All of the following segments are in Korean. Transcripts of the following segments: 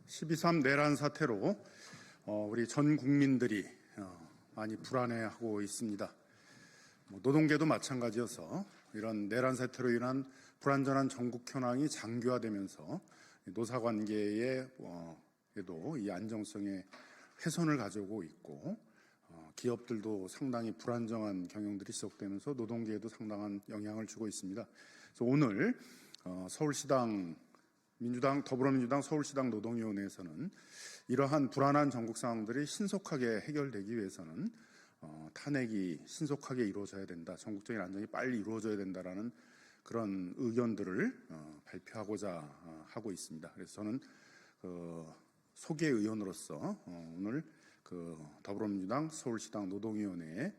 12.3 내란 사태로 우리 전 국민들이 많이 불안해하고 있습니다. 노동계도 마찬가지여서 이런 내란 사태로 인한 불안전한 전국 현황이 장기화되면서 노사관계에도 이 안정성의 훼손을 가져오고 있고 기업들도 상당히 불안정한 경영들이 지속되면서 노동계에도 상당한 영향을 주고 있습니다. 그래서 오늘 서울시당 더불어민주당 서울시당 노동위원회에서는 이러한 불안한 전국 상황들이 신속하게 해결되기 위해서는 탄핵이 신속하게 이루어져야 된다, 전국적인 안정이 빨리 이루어져야 된다라는 그런 의견들을 발표하고자 하고 있습니다. 그래서 저는 소개 의원으로서 오늘 더불어민주당 서울시당 노동위원회에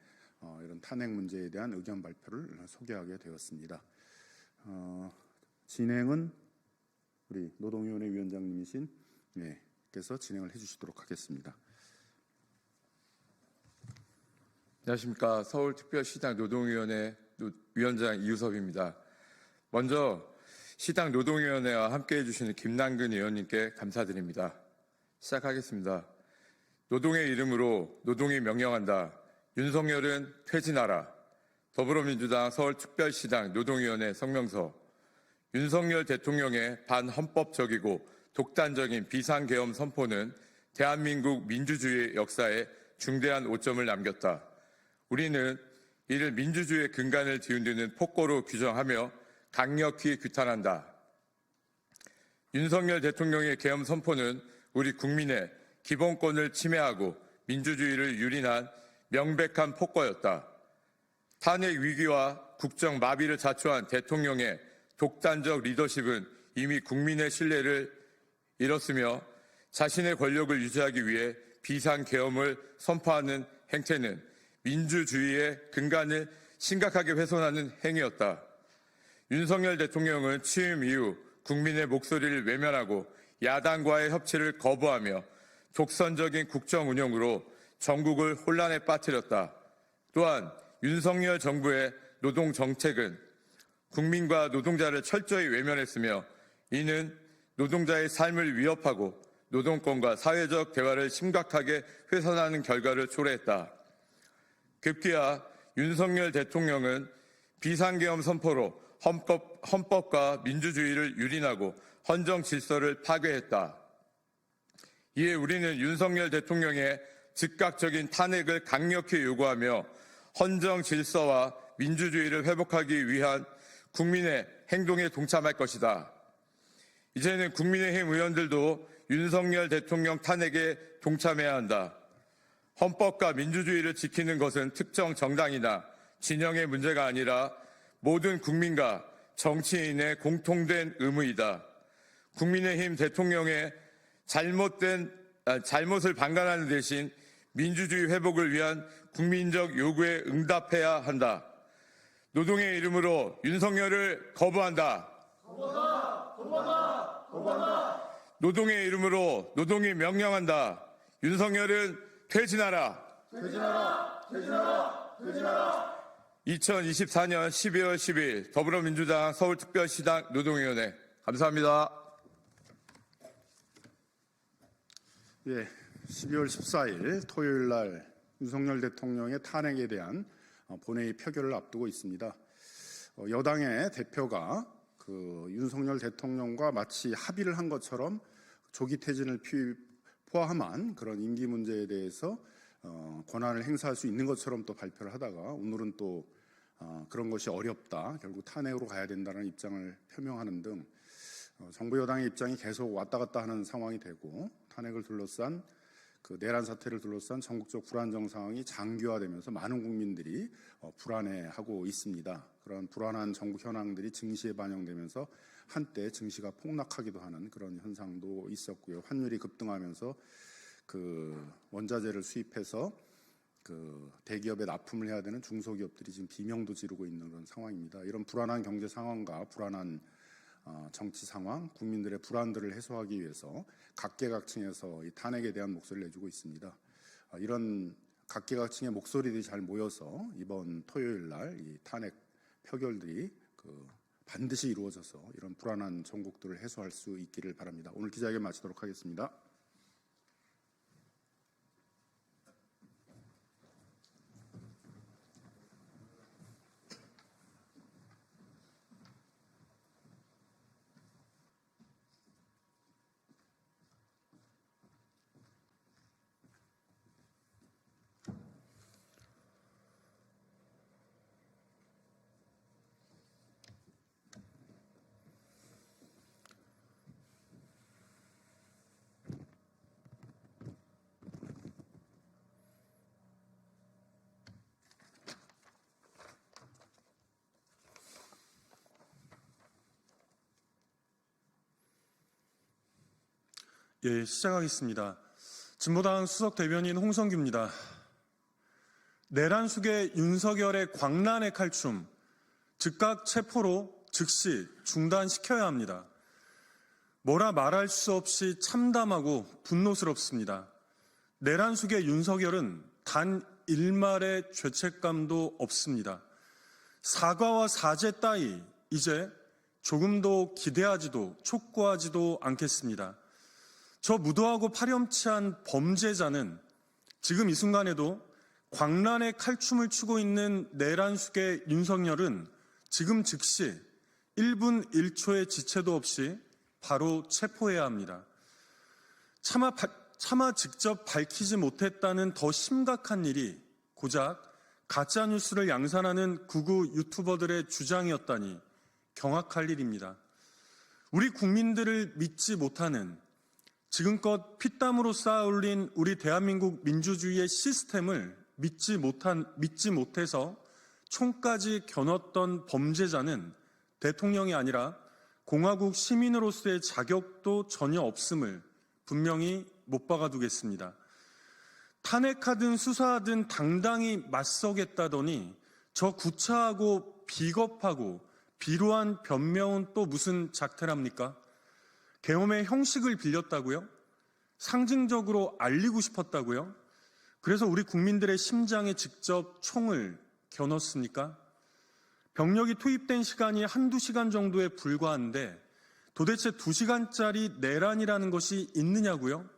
이런 탄핵 문제에 대한 의견 발표를 소개하게 되었습니다. 진행은 우리 노동위원회 위원장님이신 께서 진행을 해주시도록 하겠습니다. 안녕하십니까. 서울특별시당 노동위원회 위원장 이우섭입니다. 먼저 시당 노동위원회와 함께해 주시는 김남근 의원님께 감사드립니다. 시작하겠습니다. 노동의 이름으로 노동이 명령한다. 윤석열은 퇴진하라. 더불어민주당 서울특별시당 노동위원회 성명서. 윤석열 대통령의 반헌법적이고 독단적인 비상계엄 선포는 대한민국 민주주의 역사에 중대한 오점을 남겼다. 우리는 이를 민주주의의 근간을 뒤흔드는 폭거로 규정하며 강력히 규탄한다. 윤석열 대통령의 계엄 선포는 우리 국민의 기본권을 침해하고 민주주의를 유린한 명백한 폭거였다. 탄핵 위기와 국정 마비를 자초한 대통령의 독단적 리더십은 이미 국민의 신뢰를 잃었으며 자신의 권력을 유지하기 위해 비상계엄을 선포하는 행태는 민주주의의 근간을 심각하게 훼손하는 행위였다. 윤석열 대통령은 취임 이후 국민의 목소리를 외면하고 야당과의 협치를 거부하며 독선적인 국정 운영으로 전국을 혼란에 빠뜨렸다. 또한 윤석열 정부의 노동 정책은 국민과 노동자를 철저히 외면했으며 이는 노동자의 삶을 위협하고 노동권과 사회적 대화를 심각하게 훼손하는 결과를 초래했다. 급기야 윤석열 대통령은 비상계엄 선포로 헌법과 민주주의를 유린하고 헌정 질서를 파괴했다. 이에 우리는 윤석열 대통령의 즉각적인 탄핵을 강력히 요구하며 헌정 질서와 민주주의를 회복하기 위한 국민의 행동에 동참할 것이다. 이제는 국민의힘 의원들도 윤석열 대통령 탄핵에 동참해야 한다. 헌법과 민주주의를 지키는 것은 특정 정당이나 진영의 문제가 아니라 모든 국민과 정치인의 공통된 의무이다. 국민의힘 대통령의 잘못을 방관하는 대신 민주주의 회복을 위한 국민적 요구에 응답해야 한다. 노동의 이름으로 윤석열을 거부한다. 거부한다. 노동의 이름으로 노동이 명령한다. 윤석열은 퇴진하라. 2024년 12월 10일 더불어민주당 서울특별시당 노동위원회 감사합니다. 12월 14일 토요일 날 윤석열 대통령의 탄핵에 대한 본회의 표결을 앞두고 있습니다. 여당의 대표가 윤석열 대통령과 마치 합의를 한 것처럼 조기 퇴진을 포함한 그런 임기 문제에 대해서 권한을 행사할 수 있는 것처럼 또 발표를 하다가 오늘은 또 그런 것이 어렵다, 결국 탄핵으로 가야 된다는 입장을 표명하는 등 정부 여당의 입장이 계속 왔다 갔다 하는 상황이 되고 탄핵을 둘러싼 내란 사태를 둘러싼 전국적 불안정 상황이 장기화되면서 많은 국민들이 불안해하고 있습니다. 그런 불안한 전국 현황들이 증시에 반영되면서 한때 증시가 폭락하기도 하는 그런 현상도 있었고요. 환율이 급등하면서 원자재를 수입해서 대기업에 납품을 해야 되는 중소기업들이 지금 비명도 지르고 있는 그런 상황입니다. 이런 불안한 경제 상황과 불안한 정치 상황, 국민들의 불안들을 해소하기 위해서 각계각층에서 이 탄핵에 대한 목소리를 내주고 있습니다. 이런 각계각층의 목소리들이 잘 모여서 이번 토요일 날 이 탄핵 표결들이 반드시 이루어져서 이런 불안한 전국들을 해소할 수 있기를 바랍니다. 오늘 기자회견 마치도록 하겠습니다. 예, 시작하겠습니다. 진보당 수석 대변인 홍성규입니다. 내란 속의 윤석열의 광란의 칼춤, 즉각 체포로 즉시 중단시켜야 합니다. 뭐라 말할 수 없이 참담하고 분노스럽습니다. 내란 속의 윤석열은 단 일말의 죄책감도 없습니다. 사과와 사죄 따위 이제 조금도 기대하지도 촉구하지도 않겠습니다. 저 무도하고 파렴치한 범죄자는 지금 이 순간에도 광란의 칼춤을 추고 있는 내란 속의 윤석열은 지금 즉시 1분 1초의 지체도 없이 바로 체포해야 합니다. 차마 직접 밝히지 못했다는 더 심각한 일이 고작 가짜뉴스를 양산하는 극우 유튜버들의 주장이었다니 경악할 일입니다. 우리 국민들을 믿지 못하는 지금껏 피땀으로 쌓아 올린 우리 대한민국 민주주의의 시스템을 믿지 못해서 총까지 겨눴던 범죄자는 대통령이 아니라 공화국 시민으로서의 자격도 전혀 없음을 분명히 못 박아두겠습니다. 탄핵하든 수사하든 당당히 맞서겠다더니 저 구차하고 비겁하고 비루한 변명은 또 무슨 작태랍니까? 계엄의 형식을 빌렸다고요? 상징적으로 알리고 싶었다고요? 그래서 우리 국민들의 심장에 직접 총을 겨눴습니까? 병력이 투입된 시간이 한두 시간 정도에 불과한데 도대체 2시간짜리 내란이라는 것이 있느냐고요?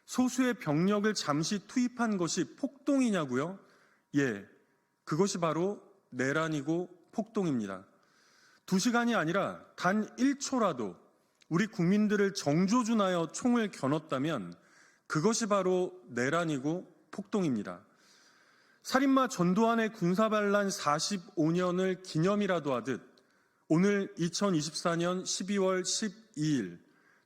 소수의 병력을 잠시 투입한 것이 폭동이냐고요? 예, 그것이 바로 내란이고 폭동입니다. 2시간이 아니라 단 1초라도 우리 국민들을 정조준하여 총을 겨눴다면 그것이 바로 내란이고 폭동입니다. 살인마 전두환의 군사반란 45년을 기념이라도 하듯 오늘 2024년 12월 12일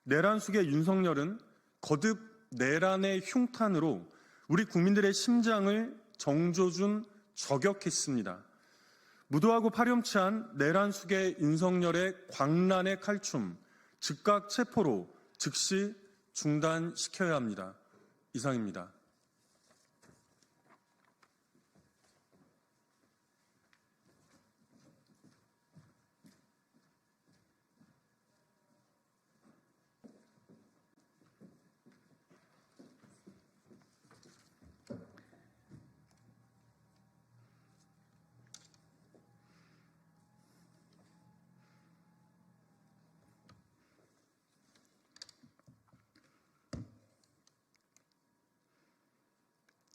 내란 속의 윤석열은 거듭 내란의 흉탄으로 우리 국민들의 심장을 정조준 저격했습니다. 무도하고 파렴치한 내란 속의 윤석열의 광란의 칼춤, 즉각 체포로 즉시 중단시켜야 합니다. 이상입니다.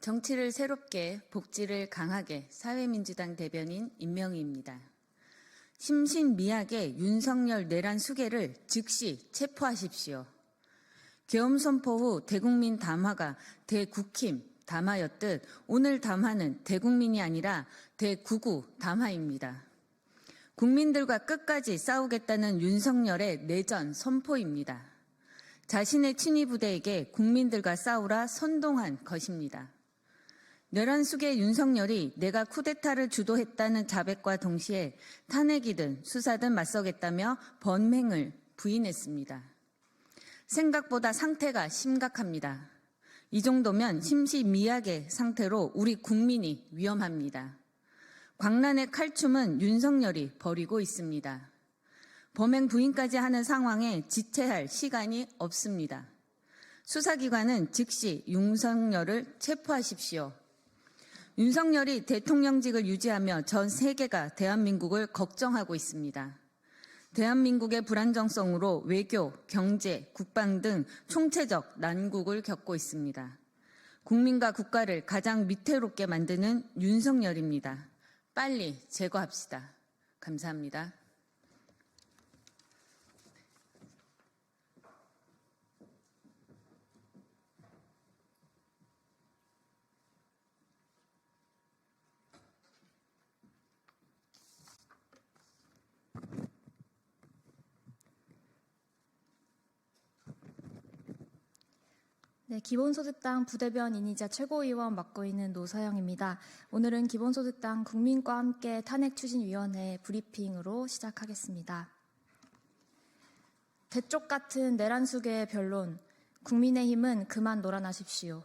정치를 새롭게, 복지를 강하게 사회민주당 대변인 임명희입니다. 심신미약의 윤석열 내란 수괴를 즉시 체포하십시오. 계엄 선포 후 대국민 담화가 대국힘 담화였듯 오늘 담화는 대국민이 아니라 대구구 담화입니다. 국민들과 끝까지 싸우겠다는 윤석열의 내전 선포입니다. 자신의 친위 부대에게 국민들과 싸우라 선동한 것입니다. 내란 속의 윤석열이 내가 쿠데타를 주도했다는 자백과 동시에 탄핵이든 수사든 맞서겠다며 번맹을 부인했습니다. 생각보다 상태가 심각합니다. 이 정도면 심시미약의 상태로 우리 국민이 위험합니다. 광란의 칼춤은 윤석열이 벌이고 있습니다. 범행 부인까지 하는 상황에 지체할 시간이 없습니다. 수사기관은 즉시 윤석열을 체포하십시오. 윤석열이 대통령직을 유지하며 전 세계가 대한민국을 걱정하고 있습니다. 대한민국의 불안정성으로 외교, 경제, 국방 등 총체적 난국을 겪고 있습니다. 국민과 국가를 가장 위태롭게 만드는 윤석열입니다. 빨리 제거합시다. 감사합니다. 네, 기본소득당 부대변인이자 최고위원 맡고 있는 노서영입니다. 오늘은 기본소득당 국민과 함께 탄핵추진위원회 브리핑으로 시작하겠습니다. 대쪽 같은 내란수계의 변론, 국민의힘은 그만 놀아나십시오.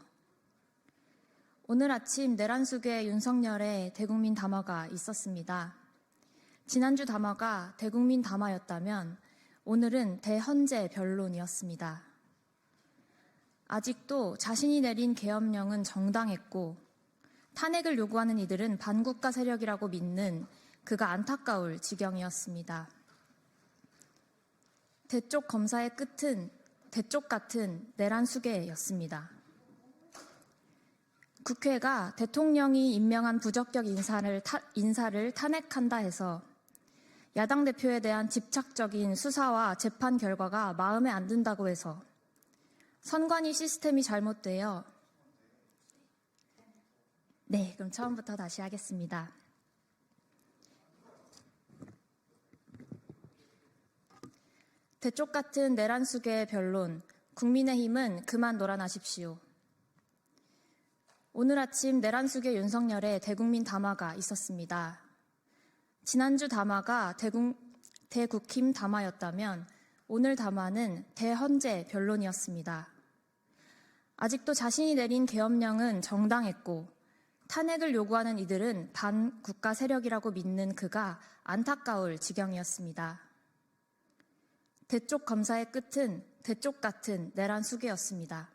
오늘 아침 내란수계 윤석열의 대국민 담화가 있었습니다. 지난주 담화가 대국민 담화였다면 오늘은 대헌재 변론이었습니다. 아직도 자신이 내린 계엄령은 정당했고 탄핵을 요구하는 이들은 반국가 세력이라고 믿는 그가 안타까울 지경이었습니다. 대쪽 검사의 끝은 대쪽 같은 내란 수계였습니다. 국회가 대통령이 임명한 부적격 인사를 탄핵한다 해서 야당 대표에 대한 집착적인 수사와 재판 결과가 마음에 안 든다고 해서 선관위 시스템이 잘못되어 네, 그럼 처음부터 다시 하겠습니다. 대쪽 같은 내란 수계의 변론, 국민의힘은 그만 놀아나십시오. 오늘 아침 내란 수계 윤석열의 대국민 담화가 있었습니다. 지난주 담화가 대국힘 담화였다면 오늘 담화는 대헌재 변론이었습니다. 아직도 자신이 내린 계엄령은 정당했고 탄핵을 요구하는 이들은 반국가 세력이라고 믿는 그가 안타까울 지경이었습니다. 대쪽 검사의 끝은 대쪽 같은 내란 수계였습니다.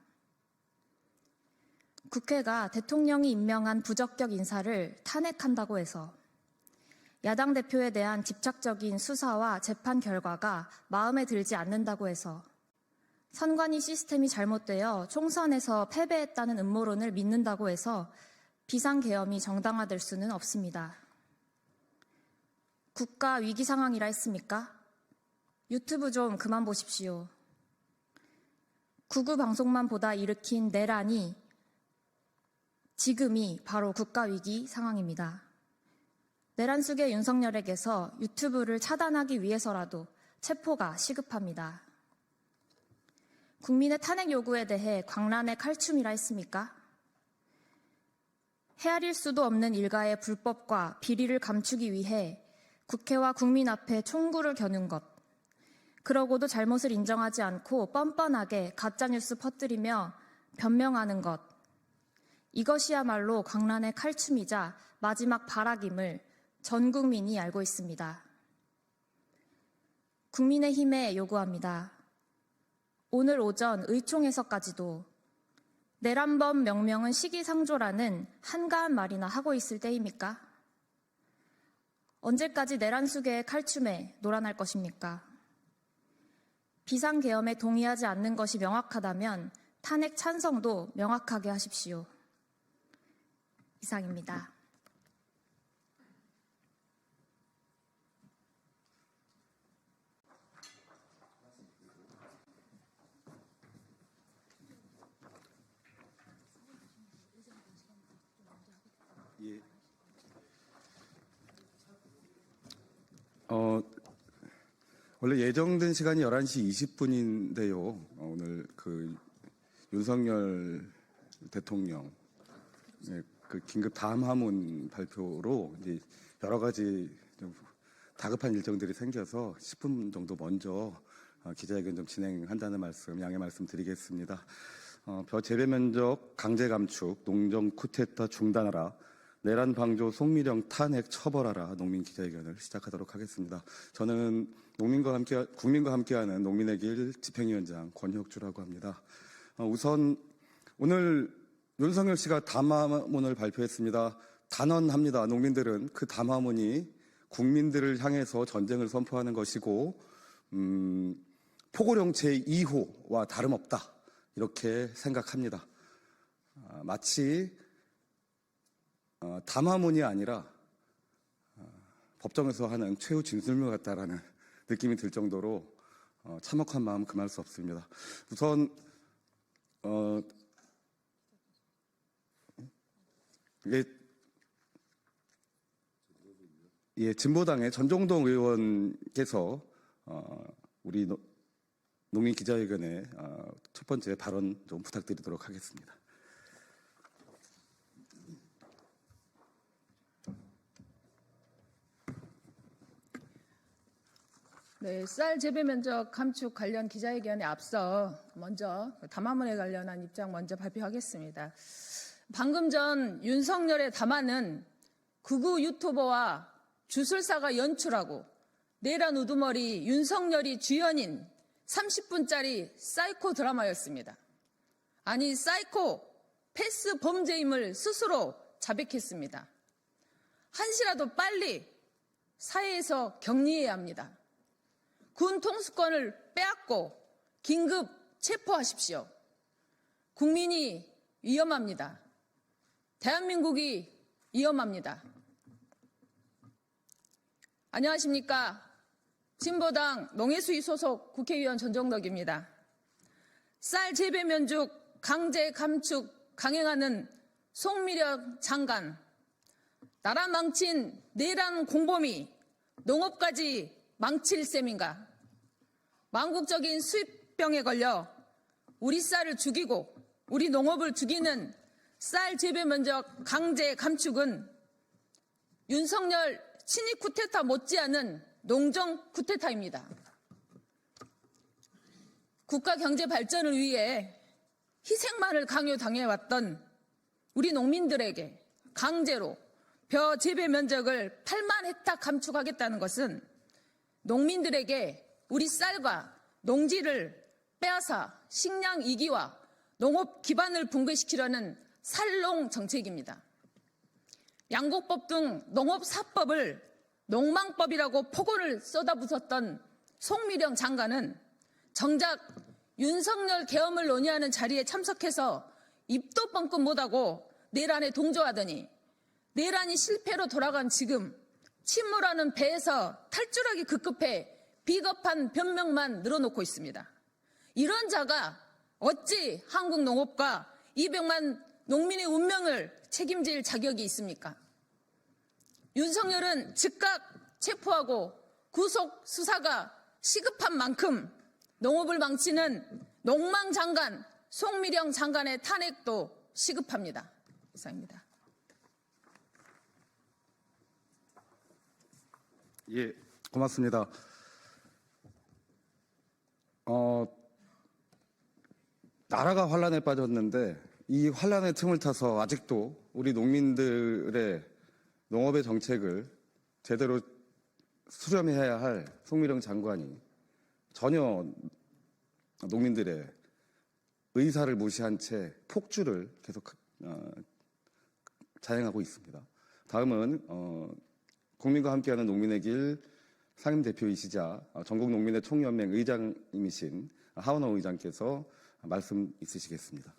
국회가 대통령이 임명한 부적격 인사를 탄핵한다고 해서 야당 대표에 대한 집착적인 수사와 재판 결과가 마음에 들지 않는다고 해서 선관위 시스템이 잘못되어 총선에서 패배했다는 음모론을 믿는다고 해서 비상계엄이 정당화될 수는 없습니다. 국가 위기 상황이라 했습니까? 유튜브 좀 그만 보십시오. 구구 방송만 보다 일으킨 내란이 지금이 바로 국가 위기 상황입니다. 내란 수계 윤석열에게서 유튜브를 차단하기 위해서라도 체포가 시급합니다. 국민의 탄핵 요구에 대해 광란의 칼춤이라 했습니까? 헤아릴 수도 없는 일가의 불법과 비리를 감추기 위해 국회와 국민 앞에 총구를 겨눈 것, 그러고도 잘못을 인정하지 않고 뻔뻔하게 가짜뉴스 퍼뜨리며 변명하는 것, 이것이야말로 광란의 칼춤이자 마지막 발악임을 전 국민이 알고 있습니다. 국민의힘에 요구합니다. 오늘 오전 의총에서까지도 내란범 명명은 시기상조라는 한가한 말이나 하고 있을 때입니까? 언제까지 내란 수계의 칼춤에 놀아날 것입니까? 비상계엄에 동의하지 않는 것이 명확하다면 탄핵 찬성도 명확하게 하십시오. 이상입니다. 예. 원래 예정된 시간이 11시 20분인데요. 오늘 그 윤석열 대통령 그 긴급 담화문 발표로 이제 여러 가지 좀 다급한 일정들이 생겨서 10분 정도 먼저 기자회견 좀 진행한다는 말씀, 양해 말씀드리겠습니다. 벼 재배 면적 강제 감축, 농정 쿠데타 중단하라, 내란 방조 송미령 탄핵 처벌하라 농민 기자회견을 시작하도록 하겠습니다. 저는 국민과 함께하는 농민의 길 집행위원장 권혁주라고 합니다. 우선 오늘 윤석열 씨가 담화문을 발표했습니다. 단언합니다. 농민들은 그 담화문이 국민들을 향해서 전쟁을 선포하는 것이고 포고령 제2호와 다름없다 이렇게 생각합니다. 마치 담화문이 아니라 법정에서 하는 최후 진술문 같다라는 느낌이 들 정도로 참혹한 마음 금할 수 없습니다. 우선 진보당의 전종동 의원께서 우리 농민 기자회견의 첫 번째 발언 좀 부탁드리도록 하겠습니다. 네, 쌀 재배 면적 감축 관련 기자회견에 앞서 먼저 담화문에 관련한 입장 먼저 발표하겠습니다. 방금 전 윤석열의 담화는 극우 유튜버와 주술사가 연출하고 내란 우두머리 윤석열이 주연인 30분짜리 사이코 드라마였습니다. 아니 사이코 패스 범죄임을 스스로 자백했습니다. 한시라도 빨리 사회에서 격리해야 합니다. 군 통수권을 빼앗고 긴급 체포하십시오. 국민이 위험합니다. 대한민국이 위험합니다. 안녕하십니까. 진보당 농해수위 소속 국회의원 전종덕입니다. 쌀 재배 면적 강제 감축 강행하는 송미령 장관, 나라 망친 내란 공범이 농업까지 망칠 셈인가? 망국적인 수입병에 걸려 우리 쌀을 죽이고 우리 농업을 죽이는 쌀 재배 면적 강제 감축은 윤석열 친위 쿠데타 못지않은 농정 쿠데타입니다. 국가 경제 발전을 위해 희생만을 강요당해왔던 우리 농민들에게 강제로 벼 재배 면적을 8만 헥타 감축하겠다는 것은 농민들에게 우리 쌀과 농지를 빼앗아 식량 이기와 농업 기반을 붕괴시키려는 살롱 정책입니다. 양곡법 등 농업사법을 농망법이라고 폭언을 쏟아부었던 송미령 장관은 정작 윤석열 계엄을 논의하는 자리에 참석해서 입도 뻥끗 못하고 내란에 동조하더니 내란이 실패로 돌아간 지금 침몰하는 배에서 탈출하기 급급해 비겁한 변명만 늘어놓고 있습니다. 이런 자가 어찌 한국 농업과 200만 농민의 운명을 책임질 자격이 있습니까? 윤석열은 즉각 체포하고 구속 수사가 시급한 만큼 농업을 망치는 농망장관 송미령 장관의 탄핵도 시급합니다. 이상입니다. 예, 고맙습니다. 나라가 환란에 빠졌는데 이 환란의 틈을 타서 아직도 우리 농민들의 농업의 정책을 제대로 수렴해야 할 송미령 장관이 전혀 농민들의 의사를 무시한 채 폭주를 계속 자행하고 있습니다. 다음은 국민과 함께하는 농민의 길 상임대표이시자 전국농민의 총연맹 의장님이신 하원호 의장께서 말씀 있으시겠습니다.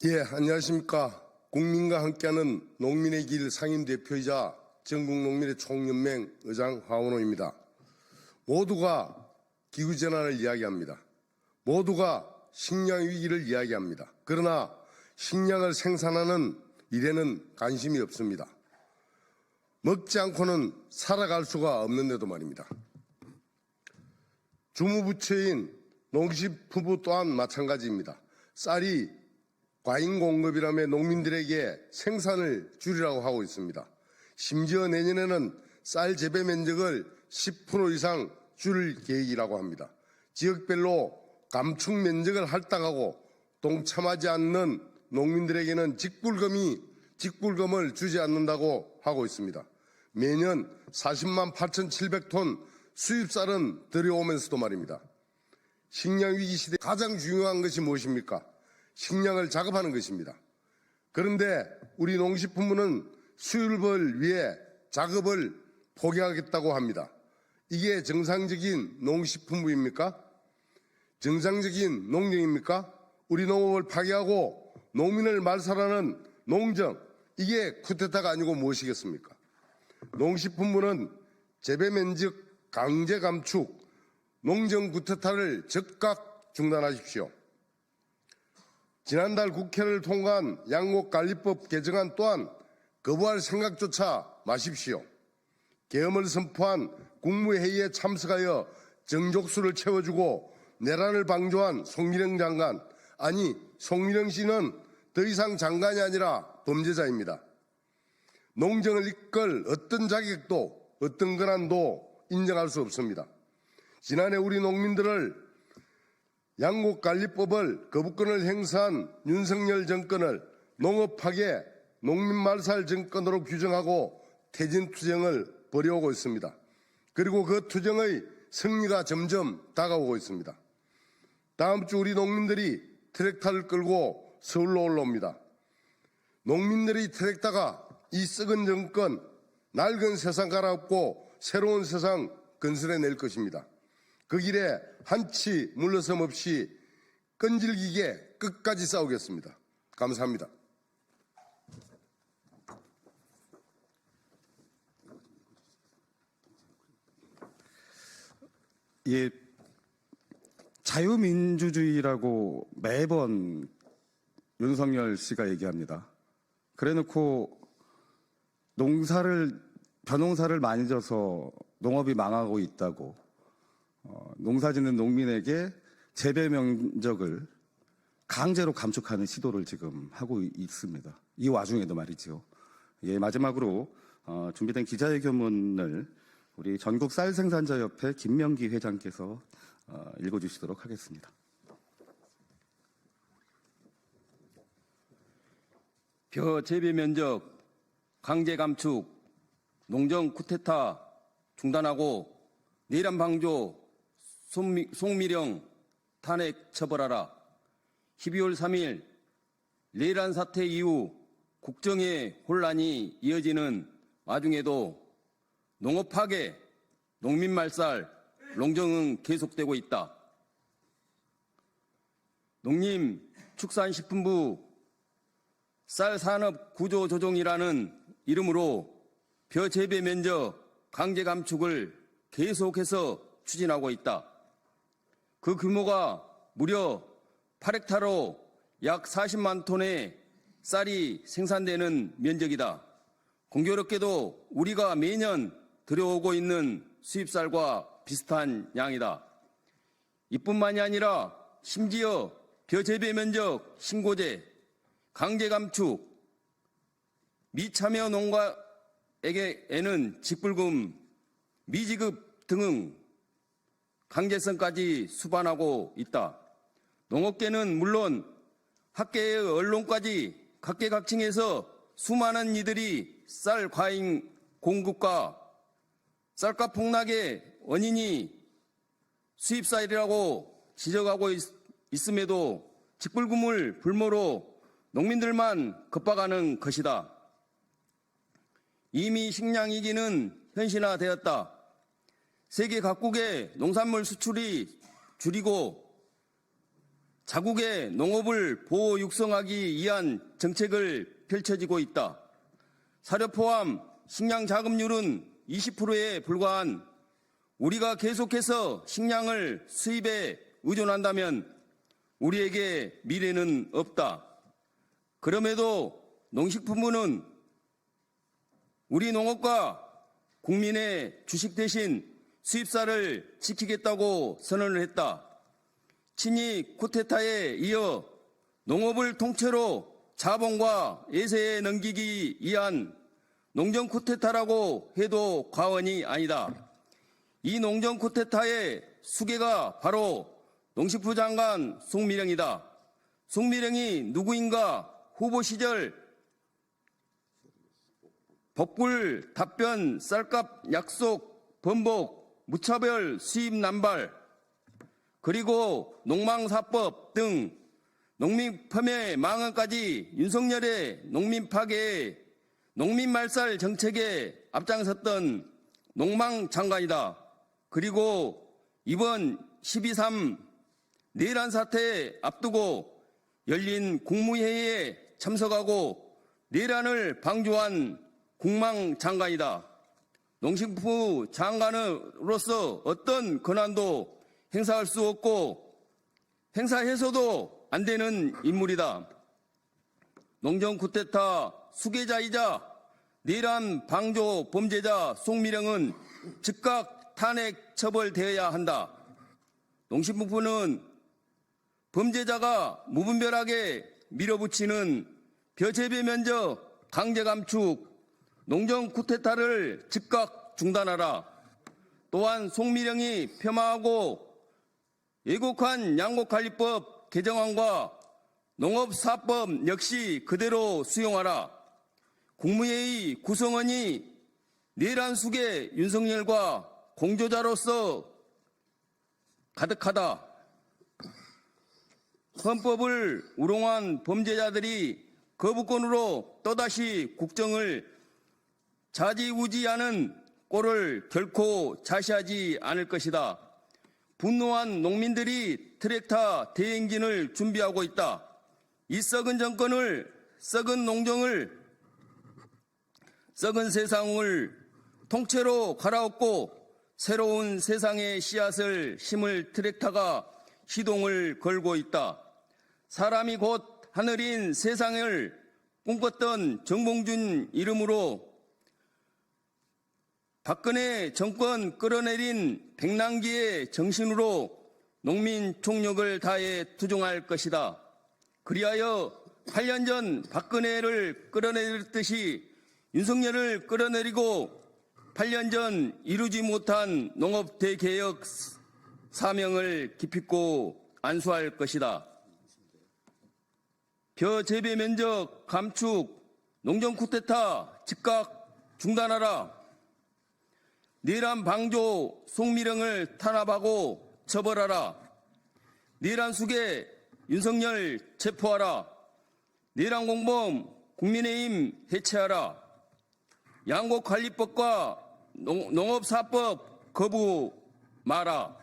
예, 안녕하십니까. 국민과 함께하는 농민의 길 상임대표이자 전국농민의 총연맹 의장 하원호입니다. 모두가 기후재난을 이야기합니다. 모두가 식량 위기를 이야기합니다. 그러나 식량을 생산하는 일에는 관심이 없습니다. 먹지 않고는 살아갈 수가 없는데도 말입니다. 주무부처인 농식품부 또한 마찬가지입니다. 쌀이 과잉 공급이라며 농민들에게 생산을 줄이라고 하고 있습니다. 심지어 내년에는 쌀 재배 면적을 10% 이상 줄일 계획이라고 합니다. 지역별로 감축 면적을 할당하고 동참하지 않는 농민들에게는 직불금을 주지 않는다고 하고 있습니다. 매년 40만 8,700톤 수입쌀은 들여오면서도 말입니다. 식량 위기 시대 가장 중요한 것이 무엇입니까? 식량을 작업하는 것입니다. 그런데 우리 농식품부는 수입을 위해 작업을 포기하겠다고 합니다. 이게 정상적인 농식품부입니까? 정상적인 농정입니까? 우리 농업을 파괴하고 농민을 말살하는 농정, 이게 쿠데타가 아니고 무엇이겠습니까? 농식품부는 재배 면적 강제 감축, 농정 쿠데타를 즉각 중단하십시오. 지난달 국회를 통과한 양곡관리법 개정안 또한 거부할 생각조차 마십시오. 계엄을 선포한 국무회의에 참석하여 정족수를 채워주고 내란을 방조한 송미령 장관, 아니 송미령 씨는 더 이상 장관이 아니라 범죄자입니다. 농정을 이끌 어떤 자격도 어떤 권한도 인정할 수 없습니다. 지난해 우리 농민들을 양곡관리법을 거부권을 행사한 윤석열 정권을 농업파괴, 농민말살 정권으로 규정하고 태진투쟁을 벌여오고 있습니다. 그리고 그 투쟁의 승리가 점점 다가오고 있습니다. 다음 주 우리 농민들이 트랙터를 끌고 서울로 올라옵니다. 농민들의 트랙터가 이 썩은 정권, 낡은 세상 갈아엎고 새로운 세상 건설해낼 것입니다. 그 길에 한치 물러섬 없이 끈질기게 끝까지 싸우겠습니다. 감사합니다. 예, 자유민주주의라고 매번 윤석열 씨가 얘기합니다. 그래놓고 벼농사를 많이 져서 농업이 망하고 있다고, 농사짓는 농민에게 재배 면적을 강제로 감축하는 시도를 지금 하고 있습니다. 이 와중에도 말이죠. 예, 마지막으로 준비된 기자회견문을 우리 전국 쌀생산자협회 김명기 회장께서 읽어주시도록 하겠습니다. 벼 재배 면적 강제 감축, 농정 쿠데타 중단하고 내란 방조, 송미령 탄핵 처벌하라. 12월 3일 내란 사태 이후 국정의 혼란이 이어지는 와중에도 농업 파괴, 농민 말살, 농정은 계속되고 있다. 농림축산식품부 쌀산업 구조조정이라는 이름으로 벼 재배 면적 강제 감축을 계속해서 추진하고 있다. 그 규모가 무려 8헥타로 약 40만 톤의 쌀이 생산되는 면적이다. 공교롭게도 우리가 매년 들여오고 있는 수입쌀과 비슷한 양이다. 이뿐만이 아니라 심지어 벼 재배 면적 신고제, 강제 감축, 미참여 농가에게는 직불금, 미지급 등 강제성까지 수반하고 있다. 농업계는 물론 학계의 언론까지 각계각층에서 수많은 이들이 쌀 과잉 공급과 쌀값 폭락의 원인이 수입쌀이라고 지적하고 있음에도 직불금을 불모로 농민들만 겁박하는 것이다. 이미 식량 위기는 현실화되었다. 세계 각국의 농산물 수출이 줄이고 자국의 농업을 보호 육성하기 위한 정책을 펼쳐지고 있다. 사료 포함 식량 자급률은 20%에 불과한 우리가 계속해서 식량을 수입에 의존한다면 우리에게 미래는 없다. 그럼에도 농식품부는 우리 농업과 국민의 주식 대신 수입쌀을 지키겠다고 선언을 했다. 친이 쿠데타에 이어 농업을 통째로 자본과 예세에 넘기기 위한 농정 쿠데타라고 해도 과언이 아니다. 이 농정 쿠데타의 수괴가 바로 농식부 장관 송미령이다. 송미령이 누구인가 후보 시절 복불, 답변, 쌀값, 약속, 번복, 무차별 수입 남발, 그리고 농망사법 등 농민 폄훼 망언까지 윤석열의 농민 파괴에 농민 말살 정책에 앞장섰던 농망장관이다. 그리고 이번 12.3 내란 사태 앞두고 열린 국무회의에 참석하고 내란을 방조한 국방장관이다. 농식부 장관으로서 어떤 권한도 행사할 수 없고 행사해서도 안 되는 인물이다. 농정 쿠데타 수괴자이자 내란 방조 범죄자 송미령은 즉각 탄핵 처벌되어야 한다. 농식부는 범죄자가 무분별하게 밀어붙이는 벼재배 면적 강제 감축, 농정 쿠데타를 즉각 중단하라. 또한 송미령이 폄하하고 왜곡한 양곡관리법 개정안과 농업사법 역시 그대로 수용하라. 국무회의 구성원이 내란 숙의 윤석열과 공조자로서 가득하다. 헌법을 우롱한 범죄자들이 거부권으로 또다시 국정을 좌지우지하는 꼴을 결코 자시하지 않을 것이다. 분노한 농민들이 트랙터 대행진을 준비하고 있다. 이 썩은 정권을, 썩은 농정을, 썩은 세상을 통째로 갈아엎고 새로운 세상의 씨앗을 심을 트랙터가 시동을 걸고 있다. 사람이 곧 하늘인 세상을 꿈꿨던 정봉준 이름으로 박근혜 정권 끌어내린 백남기의 정신으로 농민 총력을 다해 투쟁할 것이다. 그리하여 8년 전 박근혜를 끌어내렸듯이 윤석열을 끌어내리고 8년 전 이루지 못한 농업 대개혁 사명을 기필코 안수할 것이다. 벼 재배 면적 감축, 농정 쿠데타 즉각 중단하라. 내란 방조 송미령을 탄압하고 처벌하라. 내란 숙의 윤석열 체포하라. 내란 공범 국민의힘 해체하라. 양곡관리법과 농업사법 거부 마라.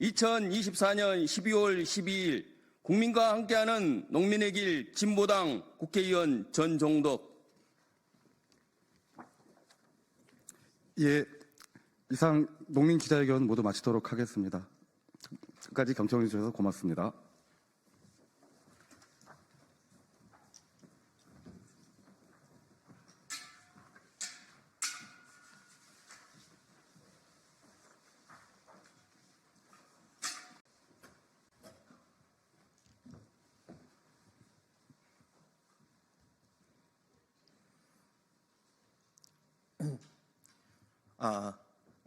2024년 12월 12일 국민과 함께하는 농민의 길 진보당 국회의원 전종덕. 예, 이상 농민 기자회견 모두 마치도록 하겠습니다. 끝까지 경청해 주셔서 고맙습니다.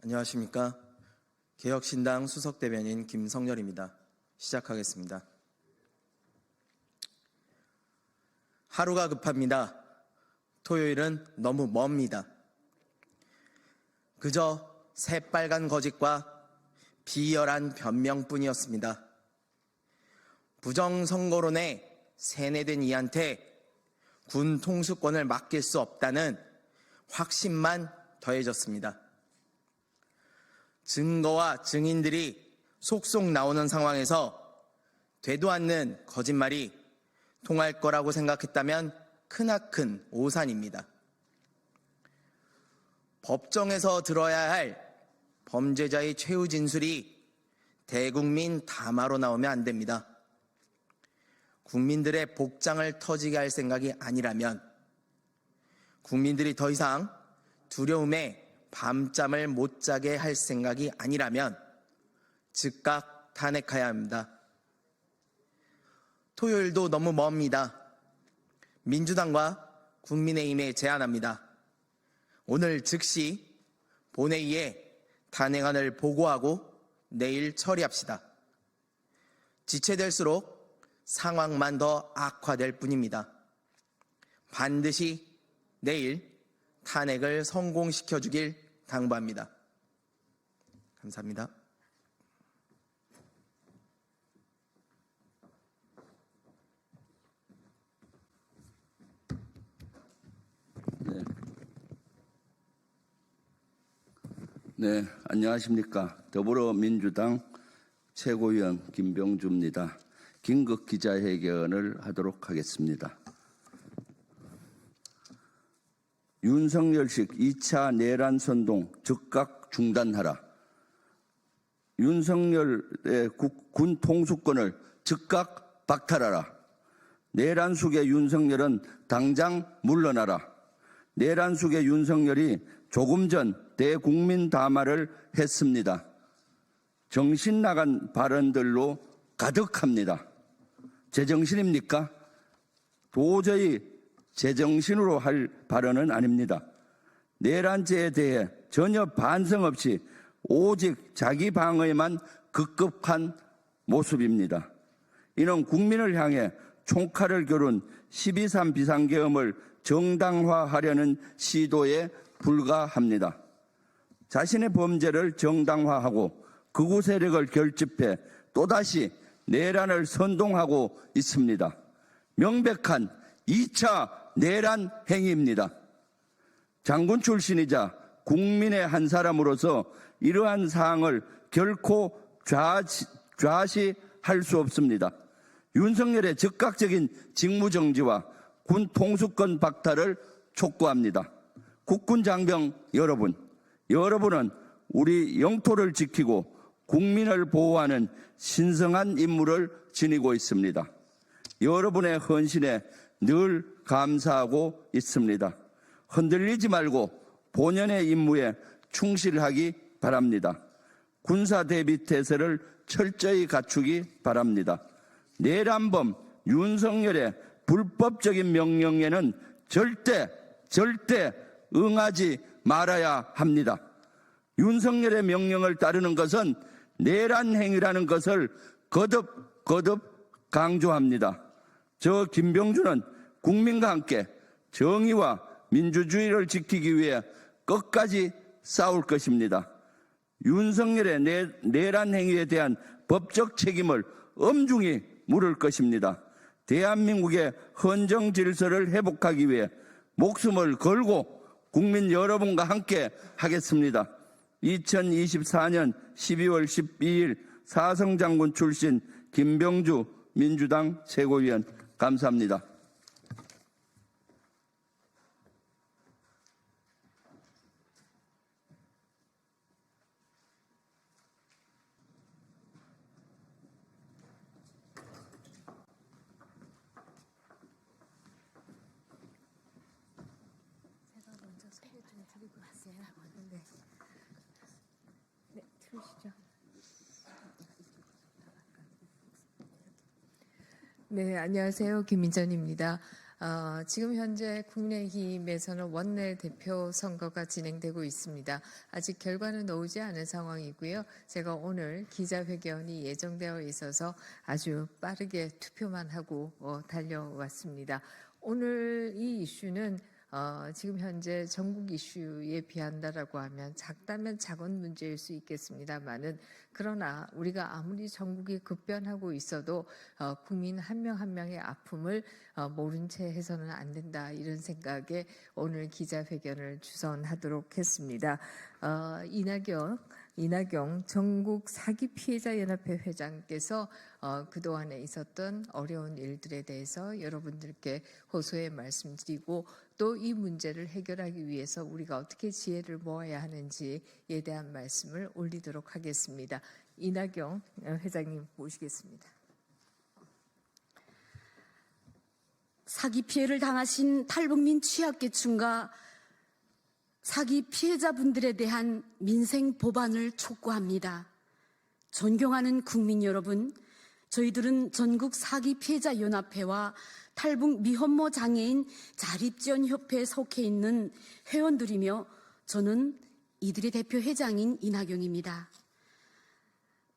안녕하십니까. 개혁신당 수석대변인 김성렬입니다. 시작하겠습니다. 하루가 급합니다. 토요일은 너무 멉니다. 그저 새빨간 거짓과 비열한 변명뿐이었습니다. 부정선거론에 세뇌된 이한테 군 통수권을 맡길 수 없다는 확신만 더해졌습니다. 증거와 증인들이 속속 나오는 상황에서 되도 않는 거짓말이 통할 거라고 생각했다면 크나큰 오산입니다. 법정에서 들어야 할 범죄자의 최후 진술이 대국민 담화로 나오면 안 됩니다. 국민들의 복장을 터지게 할 생각이 아니라면, 국민들이 더 이상 두려움에 밤잠을 못 자게 할 생각이 아니라면 즉각 탄핵해야 합니다. 토요일도 너무 멉니다. 민주당과 국민의힘에 제안합니다. 오늘 즉시 본회의에 탄핵안을 보고하고 내일 처리합시다. 지체될수록 상황만 더 악화될 뿐입니다. 반드시 내일 탄핵을 성공시켜 주길 당부합니다. 감사합니다. 네, 안녕하십니까. 더불어민주당 최고위원 김병주입니다. 긴급 기자회견을 하도록 하겠습니다. 윤석열식 2차 내란 선동 즉각 중단하라. 윤석열의 군 통수권을 즉각 박탈하라. 내란 숙의 윤석열은 당장 물러나라. 내란 숙의 윤석열이 조금 전 대국민 담화를 했습니다. 정신 나간 발언들로 가득합니다. 제정신입니까? 도저히 제정신으로 할 발언은 아닙니다. 내란죄에 대해 전혀 반성 없이 오직 자기 방어에만 급급한 모습입니다. 이는 국민을 향해 총칼을 겨룬 12.3 비상계엄을 정당화하려는 시도에 불과합니다. 자신의 범죄를 정당화하고 극우 세력을 결집해 또다시 내란을 선동하고 있습니다. 명백한 2차 내란 행위입니다. 장군 출신이자 국민의 한 사람으로서 이러한 사항을 결코 좌시할 수 없습니다. 윤석열의 즉각적인 직무정지와 군 통수권 박탈을 촉구합니다. 국군 장병 여러분, 여러분은 우리 영토를 지키고 국민을 보호하는 신성한 임무를 지니고 있습니다. 여러분의 헌신에 늘 감사하고 있습니다. 흔들리지 말고 본연의 임무에 충실하기 바랍니다. 군사 대비 태세를 철저히 갖추기 바랍니다. 내란범 윤석열의 불법적인 명령에는 절대 응하지 말아야 합니다. 윤석열의 명령을 따르는 것은 내란 행위라는 것을 거듭 강조합니다. 저 김병주는 국민과 함께 정의와 민주주의를 지키기 위해 끝까지 싸울 것입니다. 윤석열의 내란 행위에 대한 법적 책임을 엄중히 물을 것입니다. 대한민국의 헌정 질서를 회복하기 위해 목숨을 걸고 국민 여러분과 함께 하겠습니다. 2024년 12월 12일 사성장군 출신 김병주 민주당 최고위원 감사합니다. 네, 안녕하세요. 김민전입니다. 지금 현재 국민의힘에서는 원내대표 선거가 진행되고 있습니다. 아직 결과는 나오지 않은 상황이고요. 제가 오늘 기자회견이 예정되어 있어서 아주 빠르게 투표만 하고 달려왔습니다. 오늘 이 이슈는 지금 현재 전국 이슈에 비한다라고 하면 작다면 작은 문제일 수 있겠습니다만은 그러나 우리가 아무리 전국이 급변하고 있어도 국민 한 명 한 명의 아픔을 모른 채 해서는 안 된다 이런 생각에 오늘 기자회견을 주선하도록 했습니다. 이낙영 전국 사기 피해자 연합회 회장께서 그동안에 있었던 어려운 일들에 대해서 여러분들께 호소의 말씀드리고 또 이 문제를 해결하기 위해서 우리가 어떻게 지혜를 모아야 하는지에 대한 말씀을 올리도록 하겠습니다. 이낙영 회장님 모시겠습니다. 사기 피해를 당하신 탈북민 취약계층과 사기 피해자분들에 대한 민생 보완을 촉구합니다. 존경하는 국민 여러분, 저희들은 전국 사기 피해자 연합회와 탈북 미혼모 장애인 자립지원협회에 속해 있는 회원들이며 저는 이들의 대표 회장인 이낙영입니다.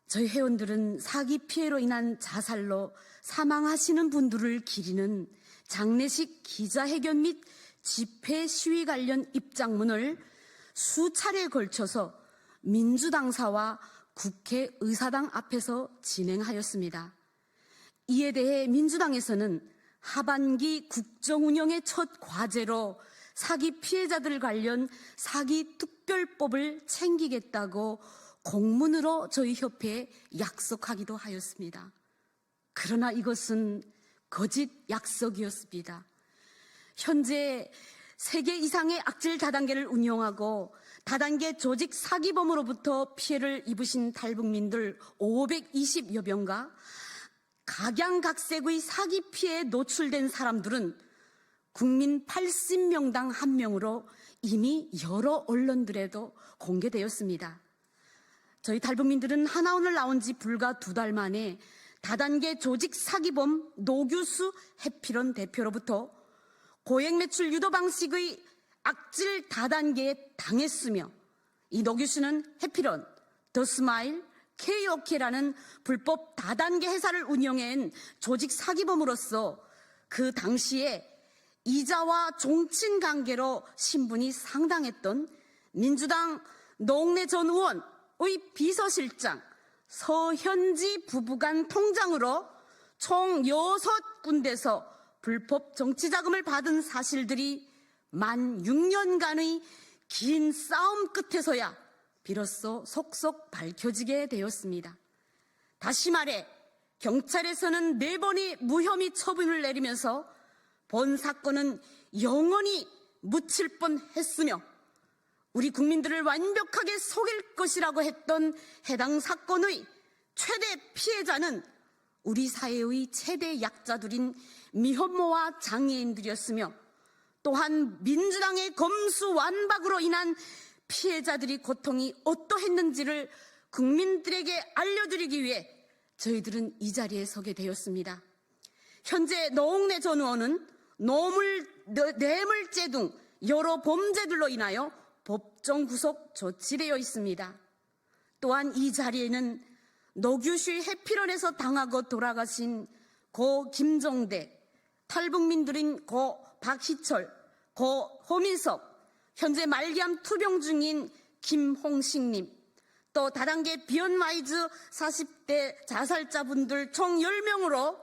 저희 회원들은 사기 피해로 인한 자살로 사망하시는 분들을 기리는 장례식 기자회견 및 집회 시위 관련 입장문을 수차례에 걸쳐서 민주당사와 국회의사당 앞에서 진행하였습니다. 이에 대해 민주당에서는 하반기 국정운영의 첫 과제로 사기 피해자들 관련 사기 특별법을 챙기겠다고 공문으로 저희 협회에 약속하기도 하였습니다. 그러나 이것은 거짓 약속이었습니다. 현재 3개 이상의 악질 다단계를 운영하고 다단계 조직 사기범으로부터 피해를 입으신 탈북민들 520여 명과 각양각색의 사기 피해에 노출된 사람들은 국민 80명당 1명으로 이미 여러 언론들에도 공개되었습니다. 저희 탈북민들은 하나오늘 나온 지 불과 2달 만에 다단계 조직 사기범 노규수 해피런 대표로부터 고액 매출 유도 방식의 악질 다단계에 당했으며 이 노규수는 해피런, 더스마일, K오케라는 불법 다단계 회사를 운영한 조직 사기범으로서 그 당시에 이자와 종친 관계로 신분이 상당했던 민주당 노웅래 전 의원의 비서실장 서현지 부부간 통장으로 총 6군데서 불법 정치자금을 받은 사실들이 만 6년간의 긴 싸움 끝에서야 비로소 속속 밝혀지게 되었습니다. 다시 말해 경찰에서는 4번의 무혐의 처분을 내리면서 본 사건은 영원히 묻힐 뻔했으며 우리 국민들을 완벽하게 속일 것이라고 했던 해당 사건의 최대 피해자는 우리 사회의 최대 약자들인 미혼모와 장애인들이었으며 또한 민주당의 검수완박으로 인한 피해자들이 고통이 어떠했는지를 국민들에게 알려드리기 위해 저희들은 이 자리에 서게 되었습니다. 현재 노웅래 전 의원은 뇌물죄 등 여러 범죄들로 인하여 법정 구속 조치되어 있습니다. 또한 이 자리에는 노규슈 해피런에서 당하고 돌아가신 고 김종대, 탈북민들인 고 박희철, 고 호민석, 현재 말기암 투병 중인 김홍식님, 또 다단계 비언와이즈 40대 자살자분들 총 10명으로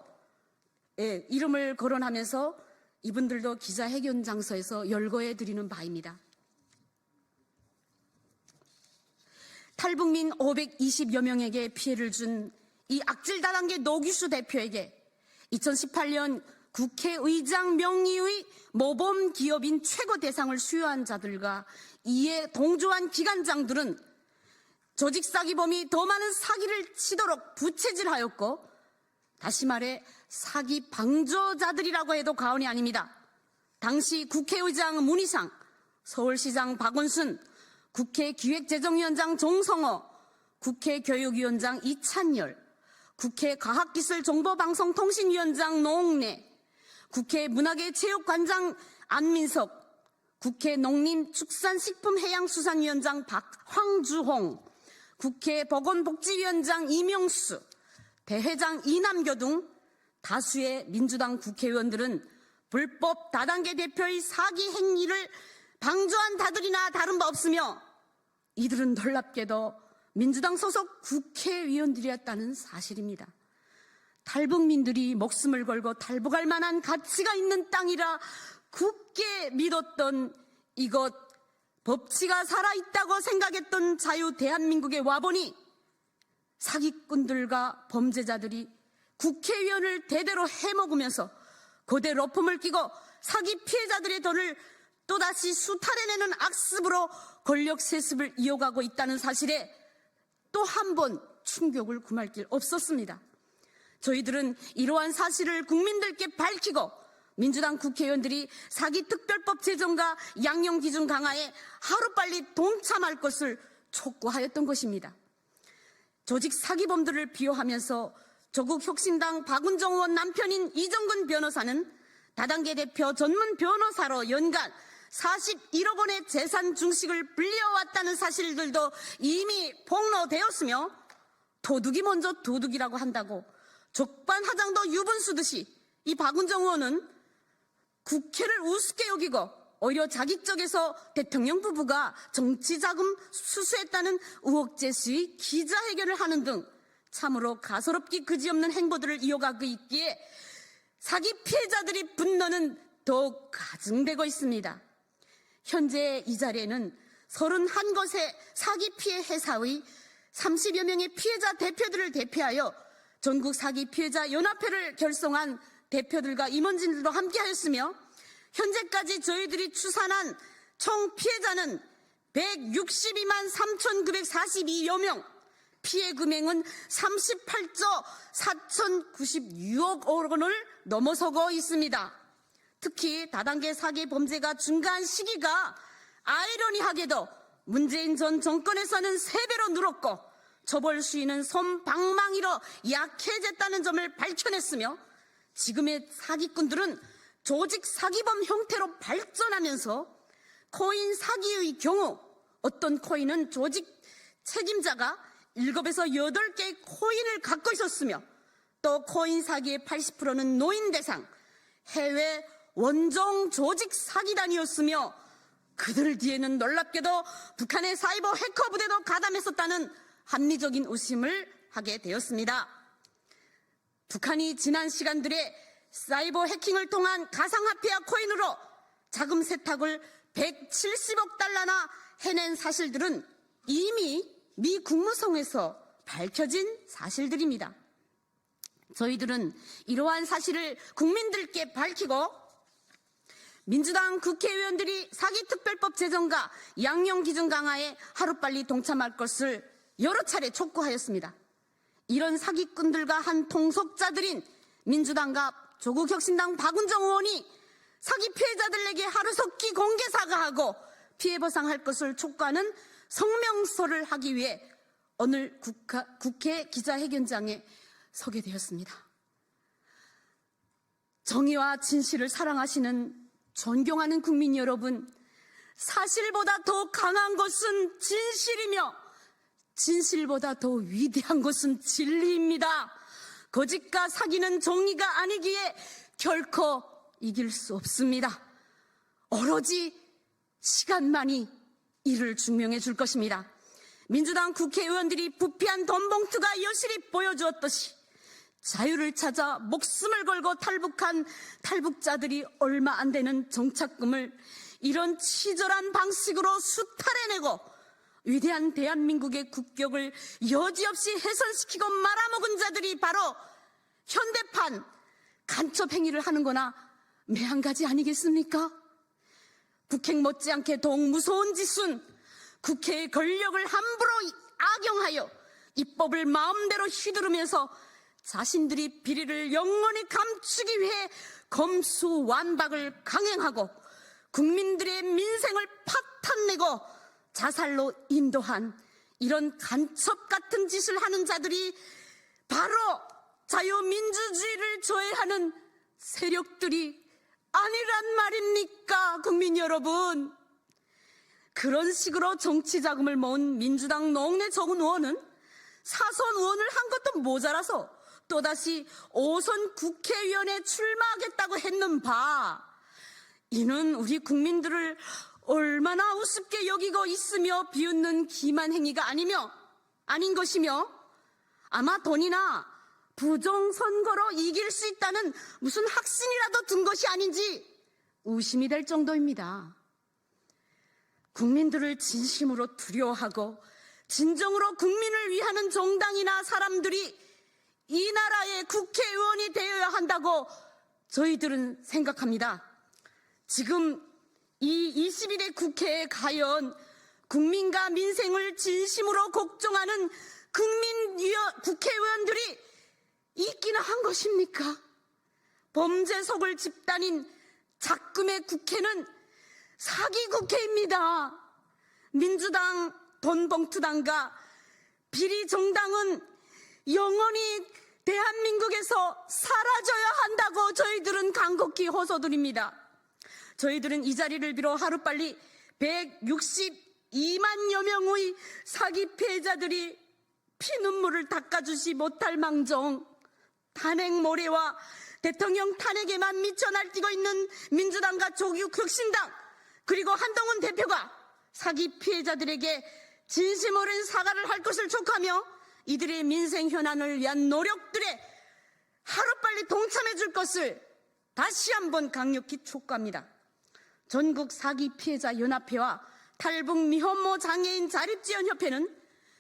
이름을 거론하면서 이분들도 기자회견 장소에서 열거해 드리는 바입니다. 탈북민 520여 명에게 피해를 준 이 악질 다단계 노규수 대표에게 2018년 국회의장 명의의 모범 기업인 최고 대상을 수여한 자들과 이에 동조한 기관장들은 조직 사기범이 더 많은 사기를 치도록 부채질하였고 다시 말해 사기 방조자들이라고 해도 과언이 아닙니다. 당시 국회의장 문희상, 서울시장 박원순, 국회 기획재정위원장 정성호, 국회 교육위원장 이찬열, 국회 과학기술정보방송통신위원장 노웅래, 국회 문화계체육관장 안민석, 국회 농림축산식품해양수산위원장 황주홍, 국회 보건복지위원장 이명수, 대회장 이남교 등 다수의 민주당 국회의원들은 불법 다단계 대표의 사기 행위를 방조한 다들이나 다른 바 없으며 이들은 놀랍게도 민주당 소속 국회의원들이었다는 사실입니다. 탈북민들이 목숨을 걸고 탈북할 만한 가치가 있는 땅이라 굳게 믿었던 이곳, 법치가 살아있다고 생각했던 자유 대한민국에 와보니 사기꾼들과 범죄자들이 국회의원을 대대로 해먹으면서 고대 로펌을 끼고 사기 피해자들의 돈을 또다시 수탈해내는 악습으로 권력 세습을 이어가고 있다는 사실에 또 한 번 충격을 금할 길 없었습니다. 저희들은 이러한 사실을 국민들께 밝히고 민주당 국회의원들이 사기특별법 제정과 양형기준 강화에 하루빨리 동참할 것을 촉구하였던 것입니다. 조직 사기범들을 비호하면서 조국혁신당 박은정 의원 남편인 이정근 변호사는 다단계 대표 전문 변호사로 연간 41억 원의 재산 중식을 불려왔다는 사실들도 이미 폭로되었으며 도둑이 먼저 도둑이라고 한다고 족반화장도 유분 쓰듯이 이 박은정 의원은 국회를 우습게 여기고 오히려 자기 쪽에서 대통령 부부가 정치자금 수수했다는 의혹 제수의 기자회견을 하는 등 참으로 가소롭기 그지없는 행보들을 이어가고 있기에 사기 피해자들의 분노는 더욱 가중되고 있습니다. 현재 이 자리에는 31곳의 사기 피해 회사의 30여 명의 피해자 대표들을 대표하여 전국 사기 피해자 연합회를 결성한 대표들과 임원진들도 함께하였으며 현재까지 저희들이 추산한 총 피해자는 162만 3,942여 명, 피해 금액은 38조 4,096억 원을 넘어서고 있습니다. 특히 다단계 사기 범죄가 증가한 시기가 아이러니하게도 문재인 전 정권에서는 3배로 늘었고 처벌 수위는 솜방망이로 약해졌다는 점을 밝혀냈으며 지금의 사기꾼들은 조직 사기범 형태로 발전하면서 코인 사기의 경우 어떤 코인은 조직 책임자가 7에서 8개의 코인을 갖고 있었으며 또 코인 사기의 80%는 노인 대상, 해외 원정 조직 사기단이었으며 그들 뒤에는 놀랍게도 북한의 사이버 해커 부대도 가담했었다는 합리적인 의심을 하게 되었습니다. 북한이 지난 시간들에 사이버 해킹을 통한 가상화폐와 코인으로 자금 세탁을 170억 달러나 해낸 사실들은 이미 미 국무성에서 밝혀진 사실들입니다. 저희들은 이러한 사실을 국민들께 밝히고 민주당 국회의원들이 사기특별법 제정과 양형기준 강화에 하루빨리 동참할 것을 여러 차례 촉구하였습니다. 이런 사기꾼들과 한 통속자들인 민주당과 조국혁신당 박은정 의원이 사기 피해자들에게 하루속히 공개 사과하고 피해 보상할 것을 촉구하는 성명서를 하기 위해 오늘 국회 기자회견장에 서게 되었습니다. 정의와 진실을 사랑하시는 존경하는 국민 여러분, 사실보다 더 강한 것은 진실이며 진실보다 더 위대한 것은 진리입니다. 거짓과 사기는 정의가 아니기에 결코 이길 수 없습니다. 오로지 시간만이 이를 증명해 줄 것입니다. 민주당 국회의원들이 부패한 돈 봉투가 여실히 보여주었듯이 자유를 찾아 목숨을 걸고 탈북한 탈북자들이 얼마 안 되는 정착금을 이런 치졸한 방식으로 수탈해내고 위대한 대한민국의 국격을 여지없이 훼손시키고 말아먹은 자들이 바로 현대판 간첩 행위를 하는 거나 매한가지 아니겠습니까? 북행 못지않게 더욱 무서운 짓은 국회의 권력을 함부로 악용하여 입법을 마음대로 휘두르면서 자신들이 비리를 영원히 감추기 위해 검수완박을 강행하고 국민들의 민생을 파탄내고 자살로 인도한 이런 간첩 같은 짓을 하는 자들이 바로 자유민주주의를 저해하는 세력들이 아니란 말입니까, 국민 여러분? 그런 식으로 정치 자금을 모은 민주당 농내 적은 의원은 사선 의원을 한 것도 모자라서 또다시 5선 국회의원에 출마하겠다고 했는 바, 이는 우리 국민들을 얼마나 우습게 여기고 있으며 비웃는 기만 행위가 아닌 것이며 아마 돈이나 부정선거로 이길 수 있다는 무슨 확신이라도 든 것이 아닌지 의심이 될 정도입니다. 국민들을 진심으로 두려워하고 진정으로 국민을 위하는 정당이나 사람들이 이 나라의 국회의원이 되어야 한다고 저희들은 생각합니다. 지금 이 21대 국회에 과연 국민과 민생을 진심으로 걱정하는 국회의원들이 있기나 한 것입니까? 범죄 속을 집단인 작금의 국회는 사기 국회입니다. 민주당, 돈봉투당과 비리정당은 영원히 대한민국에서 사라져야 한다고 저희들은 간곡히 호소드립니다. 저희들은 이 자리를 빌어 하루빨리 162만여 명의 사기 피해자들이 피눈물을 닦아주지 못할 망정 탄핵 모래와 대통령 탄핵에만 미쳐 날뛰고 있는 민주당과 조국혁신당 그리고 한동훈 대표가 사기 피해자들에게 진심 어린 사과를 할 것을 촉하며 이들의 민생 현안을 위한 노력들에 하루빨리 동참해 줄 것을 다시 한번 강력히 촉구합니다. 전국 사기 피해자 연합회와 탈북 미혼모 장애인 자립지원협회는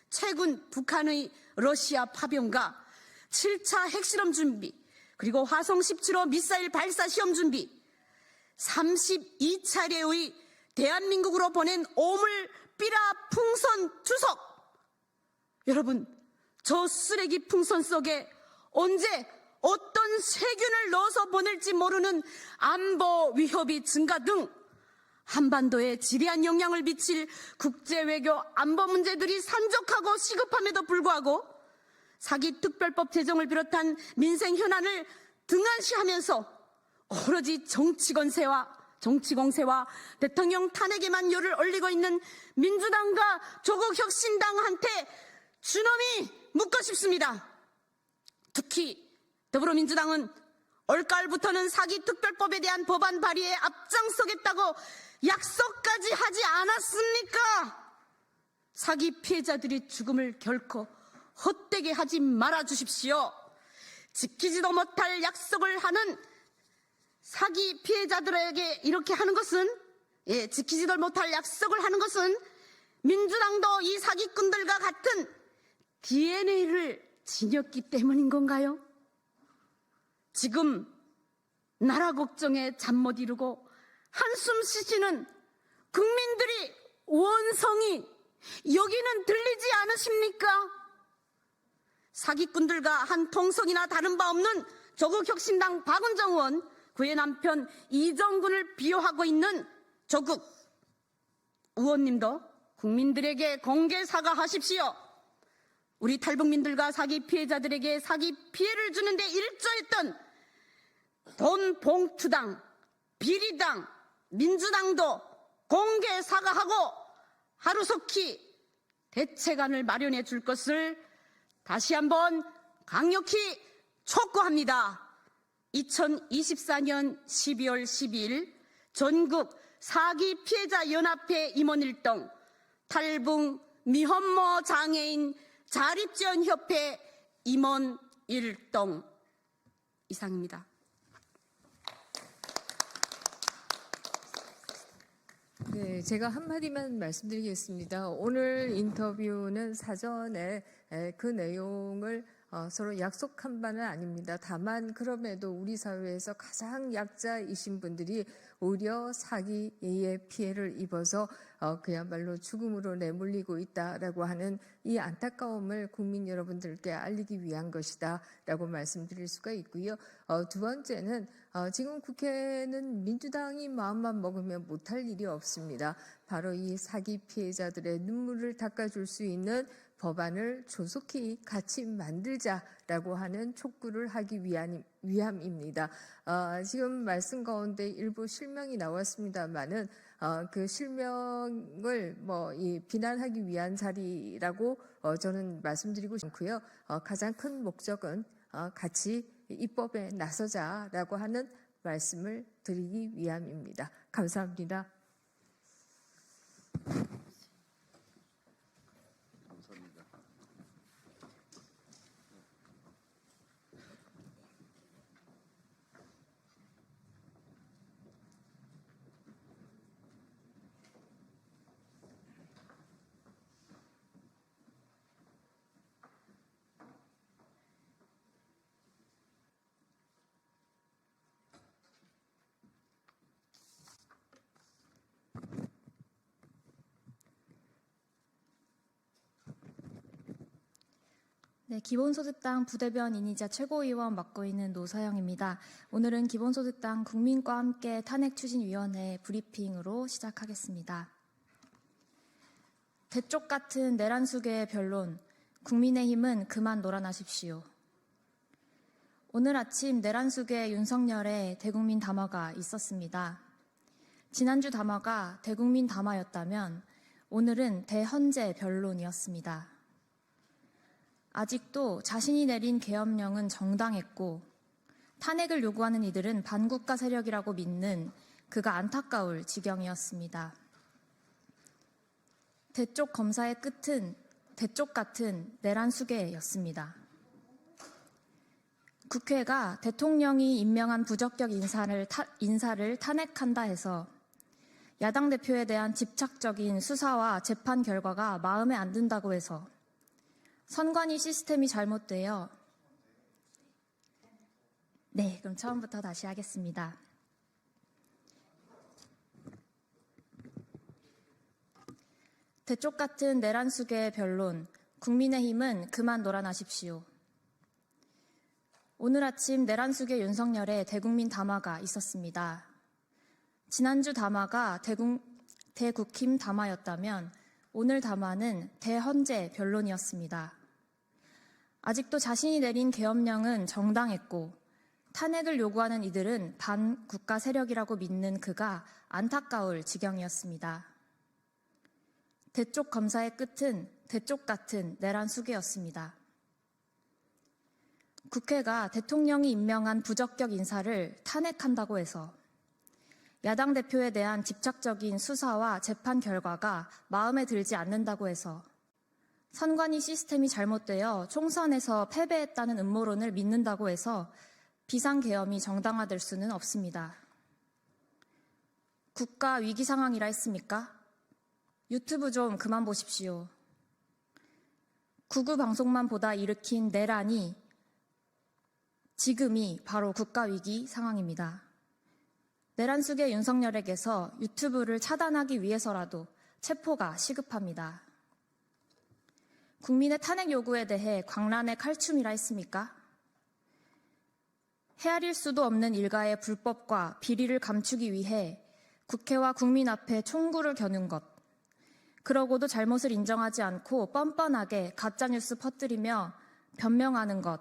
최근 북한의 러시아 파병과 7차 핵실험 준비, 그리고 화성 17호 미사일 발사 시험 준비, 32차례의 대한민국으로 보낸 오물 삐라 풍선 투석. 여러분, 저 쓰레기 풍선 속에 언제 어떤 세균을 넣어서 보낼지 모르는 안보 위협이 증가 등 한반도에 지대한 영향을 미칠 국제외교 안보 문제들이 산적하고 시급함에도 불구하고 사기특별법 제정을 비롯한 민생 현안을 등한시하면서 오로지 정치공세와 대통령 탄핵에만 열을 올리고 있는 민주당과 조국혁신당한테 준엄히 묻고 싶습니다. 특히 더불어민주당은 올가을부터는 사기특별법에 대한 법안 발의에 앞장서겠다고 약속까지 하지 않았습니까? 사기 피해자들의 죽음을 결코 헛되게 하지 말아 주십시오. 지키지도 못할 약속을 하는 사기 피해자들에게 이렇게 하는 것은, 지키지도 못할 약속을 하는 것은 민주당도 이 사기꾼들과 같은 DNA를 지녔기 때문인 건가요? 지금 나라 걱정에 잠 못 이루고 한숨 쉬시는 국민들이 원성이 여기는 들리지 않으십니까? 사기꾼들과 한 통속이나 다른 바 없는 조국혁신당 박은정 의원, 그의 남편 이정근을 비호하고 있는 조국 의원님도 국민들에게 공개 사과하십시오. 우리 탈북민들과 사기 피해자들에게 사기 피해를 주는데 일조했던 돈 봉투당, 비리당, 민주당도 공개 사과하고 하루속히 대책안을 마련해 줄 것을 다시 한번 강력히 촉구합니다. 2024년 12월 12일 전국 사기 피해자 연합회 임원일동, 탈북 미혼모 장애인 자립지원협회 임원일동 이상입니다. 네, 제가 한마디만 말씀드리겠습니다. 오늘 인터뷰는 사전에 그 내용을 서로 약속한 바는 아닙니다. 다만 그럼에도 우리 사회에서 가장 약자이신 분들이 오히려 사기의 피해를 입어서 그야말로 죽음으로 내몰리고 있다라고 하는 이 안타까움을 국민 여러분들께 알리기 위한 것이다라고 말씀드릴 수가 있고요. 두 번째는 지금 국회는 민주당이 마음만 먹으면 못할 일이 없습니다. 바로 이 사기 피해자들의 눈물을 닦아줄 수 있는 법안을 조속히 같이 만들자라고 하는 촉구를 하기 위함입니다. 지금 말씀 가운데 일부 실명이 나왔습니다만은 그 실명을 비난하기 위한 자리라고 저는 말씀드리고 싶고요. 가장 큰 목적은 같이 입법에 나서자라고 하는 말씀을 드리기 위함입니다. 감사합니다. 네, 기본소득당 부대변인이자 최고위원 맡고 있는 노서영입니다. 오늘은 기본소득당 국민과 함께 탄핵추진위원회 브리핑으로 시작하겠습니다. 대쪽 같은 내란수계의 변론, 국민의힘은 그만 놀아나십시오. 오늘 아침 내란수계 윤석열의 대국민 담화가 있었습니다. 지난주 담화가 대국민 담화였다면 오늘은 대헌재 변론이었습니다. 아직도 자신이 내린 계엄령은 정당했고 탄핵을 요구하는 이들은 반국가 세력이라고 믿는 그가 안타까울 지경이었습니다. 대쪽 검사의 끝은 대쪽 같은 내란 수계였습니다. 국회가 대통령이 임명한 부적격 인사를 탄핵한다 해서 야당 대표에 대한 집착적인 수사와 재판 결과가 마음에 안 든다고 해서 선관위 시스템이 잘못되어 그럼 처음부터 다시 하겠습니다. 대쪽 같은 내란 수계의 변론, 국민의힘은 그만 놀아나십시오. 오늘 아침 내란 수계 윤석열의 대국민 담화가 있었습니다. 지난주 담화가 대국힘 담화였다면 오늘 담화는 대헌재 변론이었습니다. 아직도 자신이 내린 계엄령은 정당했고 탄핵을 요구하는 이들은 반국가 세력이라고 믿는 그가 안타까울 지경이었습니다. 대쪽 검사의 끝은 대쪽 같은 내란 수계였습니다. 국회가 대통령이 임명한 부적격 인사를 탄핵한다고 해서 야당 대표에 대한 집착적인 수사와 재판 결과가 마음에 들지 않는다고 해서 선관위 시스템이 잘못되어 총선에서 패배했다는 음모론을 믿는다고 해서 비상계엄이 정당화될 수는 없습니다. 국가 위기 상황이라 했습니까? 유튜브 좀 그만 보십시오. 구구 방송만 보다 일으킨 내란이 지금이 바로 국가 위기 상황입니다. 내란 수계 윤석열에게서 유튜브를 차단하기 위해서라도 체포가 시급합니다. 국민의 탄핵 요구에 대해 광란의 칼춤이라 했습니까? 헤아릴 수도 없는 일가의 불법과 비리를 감추기 위해 국회와 국민 앞에 총구를 겨눈 것, 그러고도 잘못을 인정하지 않고 뻔뻔하게 가짜뉴스 퍼뜨리며 변명하는 것,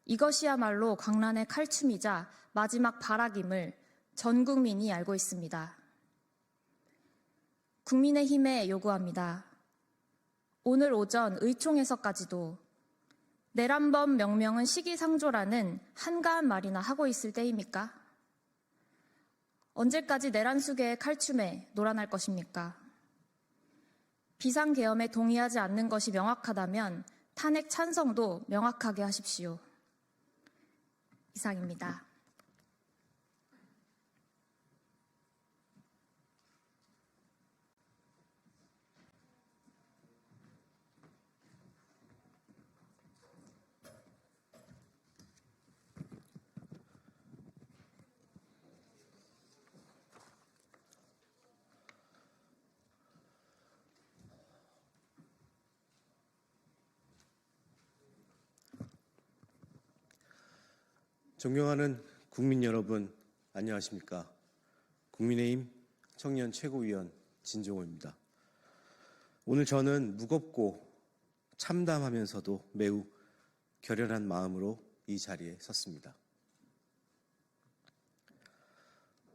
이것이야말로 광란의 칼춤이자 마지막 발악임을 전 국민이 알고 있습니다. 국민의힘에 요구합니다. 오늘 오전 의총에서까지도 내란범 명명은 시기상조라는 한가한 말이나 하고 있을 때입니까? 언제까지 내란 수계의 칼춤에 놀아날 것입니까? 비상계엄에 동의하지 않는 것이 명확하다면 탄핵 찬성도 명확하게 하십시오. 이상입니다. 존경하는 국민 여러분, 안녕하십니까? 국민의힘 청년 최고위원 진종호입니다. 오늘 저는 무겁고 참담하면서도 매우 결연한 마음으로 이 자리에 섰습니다.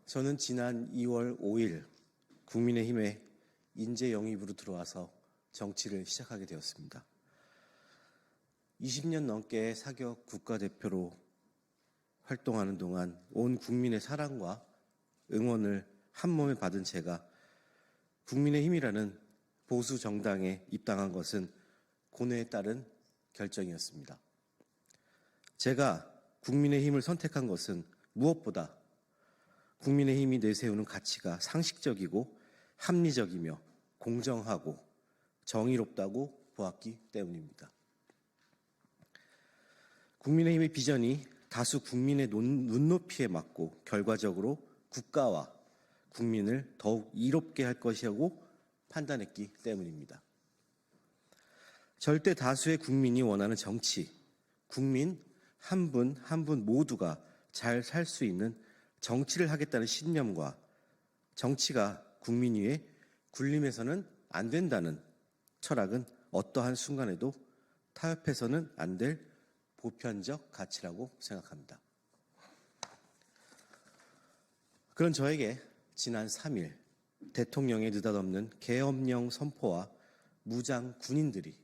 저는 지난 2월 5일 국민의힘에 인재 영입으로 들어와서 정치를 시작하게 되었습니다. 20년 넘게 사격 국가대표로 활동하는 동안 온 국민의 사랑과 응원을 한몸에 받은 제가 국민의힘이라는 보수 정당에 입당한 것은 고뇌에 따른 결정이었습니다. 제가 국민의힘을 선택한 것은 무엇보다 국민의힘이 내세우는 가치가 상식적이고 합리적이며 공정하고 정의롭다고 보았기 때문입니다. 국민의힘의 비전이 다수 국민의 눈높이에 맞고 결과적으로 국가와 국민을 더욱 이롭게 할 것이라고 판단했기 때문입니다. 절대 다수의 국민이 원하는 정치, 국민 한 분 한 분 모두가 잘 살 수 있는 정치를 하겠다는 신념과 정치가 국민 위에 군림해서는 안 된다는 철학은 어떠한 순간에도 타협해서는 안 될 보편적 가치라고 생각합니다. 그런 저에게 지난 3일 대통령의 느닷없는 계엄령 선포와 무장 군인들이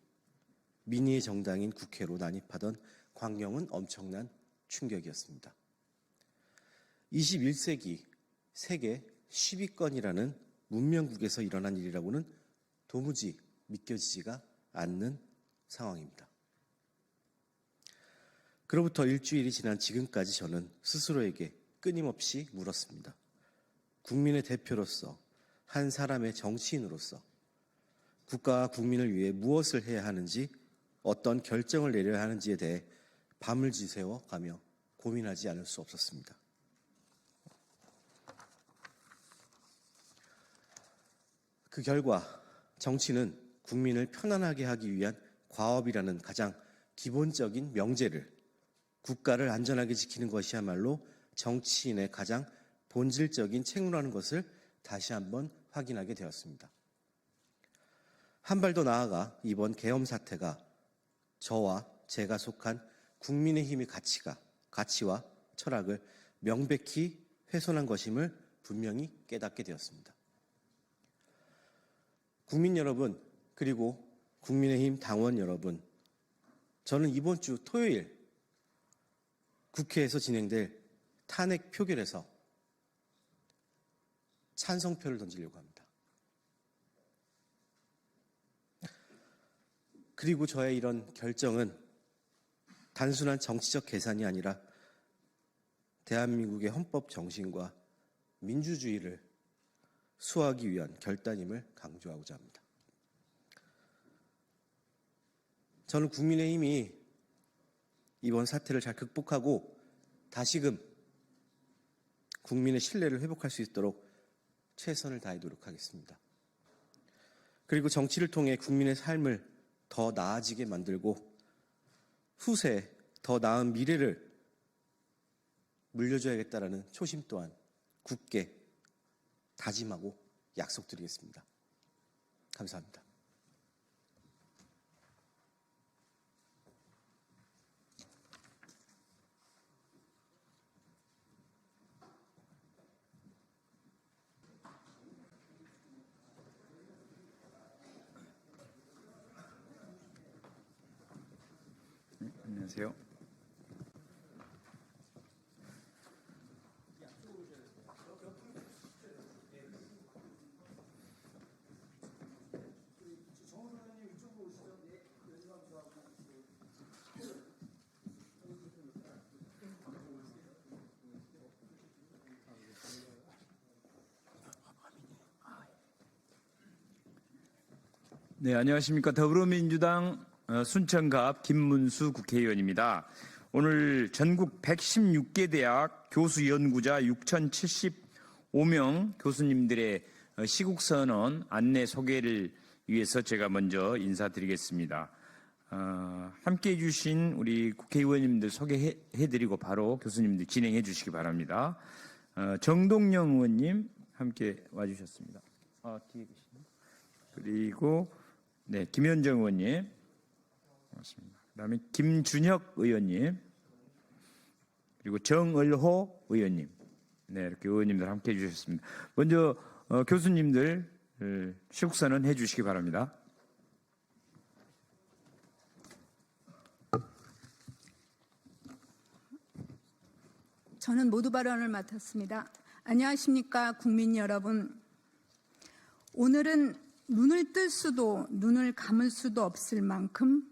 민의의 정당인 국회로 난입하던 광경은 엄청난 충격이었습니다. 21세기 세계 10위권이라는 문명국에서 일어난 일이라고는 도무지 믿겨지지가 않는 상황입니다. 그로부터 일주일이 지난 지금까지 저는 스스로에게 끊임없이 물었습니다. 국민의 대표로서, 한 사람의 정치인으로서 국가와 국민을 위해 무엇을 해야 하는지, 어떤 결정을 내려야 하는지에 대해 밤을 지새워 가며 고민하지 않을 수 없었습니다. 그 결과 정치는 국민을 편안하게 하기 위한 과업이라는 가장 기본적인 명제를, 국가를 안전하게 지키는 것이야말로 정치인의 가장 본질적인 책무라는 것을 다시 한번 확인하게 되었습니다. 한 발 더 나아가 이번 계엄 사태가 저와 제가 속한 국민의힘의 가치와 철학을 명백히 훼손한 것임을 분명히 깨닫게 되었습니다. 국민 여러분, 그리고 국민의힘 당원 여러분, 저는 이번 주 토요일 국회에서 진행될 탄핵 표결에서 찬성표를 던지려고 합니다. 그리고 저의 이런 결정은 단순한 정치적 계산이 아니라 대한민국의 헌법 정신과 민주주의를 수호하기 위한 결단임을 강조하고자 합니다. 저는 국민의힘이 이번 사태를 잘 극복하고 다시금 국민의 신뢰를 회복할 수 있도록 최선을 다해 노력하겠습니다. 그리고 정치를 통해 국민의 삶을 더 나아지게 만들고 후세에 더 나은 미래를 물려줘야겠다라는 초심 또한 굳게 다짐하고 약속드리겠습니다. 감사합니다. 안녕하세요. 네, 안녕하십니까. 더불어민주당 순천갑 김문수 국회의원입니다. 오늘 전국 116개 대학 교수 연구자 6,075명 교수님들의 시국선언 안내 소개를 위해서 제가 먼저 인사드리겠습니다. 함께해 주신 우리 국회의원님들 소개해드리고 바로 교수님들 진행해 주시기 바랍니다. 정동영 의원님 함께 와주셨습니다. 뒤에 계시네요. 그리고 네, 김현정 의원님, 고맙습니다. 그다음에 김준혁 의원님, 그리고 정을호 의원님, 네, 이렇게 의원님들 함께해 주셨습니다. 먼저 교수님들 시국선언 해주시기 바랍니다. 저는 모두 발언을 맡았습니다. 안녕하십니까, 국민 여러분. 오늘은 눈을 뜰 수도 눈을 감을 수도 없을 만큼,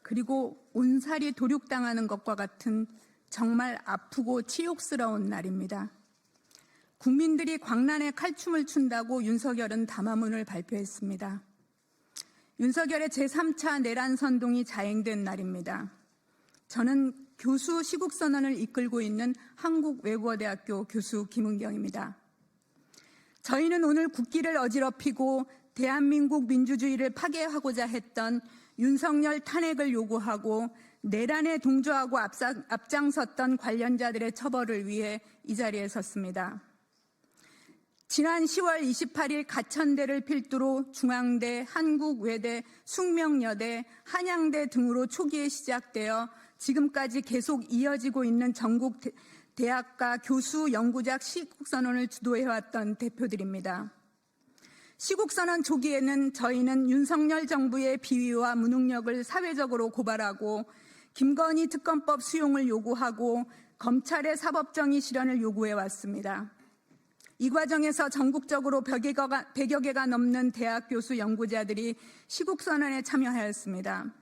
그리고 온살이 도륙당하는 것과 같은 정말 아프고 치욕스러운 날입니다. 국민들이 광란에 칼춤을 춘다고 윤석열은 담화문을 발표했습니다. 윤석열의 제3차 내란 선동이 자행된 날입니다. 저는 교수 시국선언을 이끌고 있는 한국외국어대학교 교수 김은경입니다. 저희는 오늘 국기를 어지럽히고 대한민국 민주주의를 파괴하고자 했던 윤석열 탄핵을 요구하고 내란에 동조하고 앞장섰던 관련자들의 처벌을 위해 이 자리에 섰습니다. 지난 10월 28일 가천대를 필두로 중앙대, 한국외대, 숙명여대, 한양대 등으로 초기에 시작되어 지금까지 계속 이어지고 있는 전국 대학가 교수 연구자 시국선언을 주도해왔던 대표들입니다. 시국선언 초기에는 저희는 윤석열 정부의 비위와 무능력을 사회적으로 고발하고 김건희 특검법 수용을 요구하고 검찰의 사법정의 실현을 요구해왔습니다. 이 과정에서 전국적으로 100여 개가 넘는 대학 교수 연구자들이 시국선언에 참여하였습니다.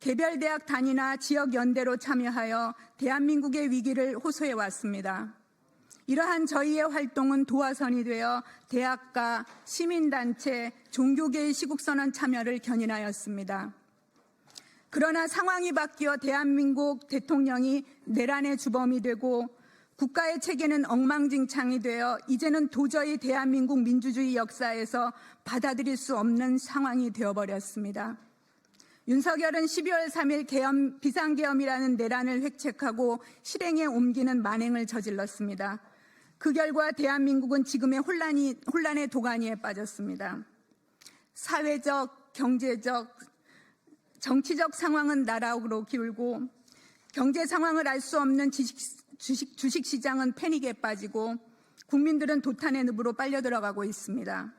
개별 대학 단위나 지역 연대로 참여하여 대한민국의 위기를 호소해 왔습니다. 이러한 저희의 활동은 도화선이 되어 대학가, 시민단체, 종교계의 시국선언 참여를 견인하였습니다. 그러나 상황이 바뀌어 대한민국 대통령이 내란의 주범이 되고 국가의 체계는 엉망진창이 되어 이제는 도저히 대한민국 민주주의 역사에서 받아들일 수 없는 상황이 되어버렸습니다. 윤석열은 12월 3일 비상계엄이라는 내란을 획책하고 실행에 옮기는 만행을 저질렀습니다. 그 결과 대한민국은 지금의 혼란의 도가니에 빠졌습니다. 사회적, 경제적, 정치적 상황은 나락으로 기울고 경제 상황을 알 수 없는 주식시장은 패닉에 빠지고 국민들은 도탄의 늪으로 빨려 들어가고 있습니다.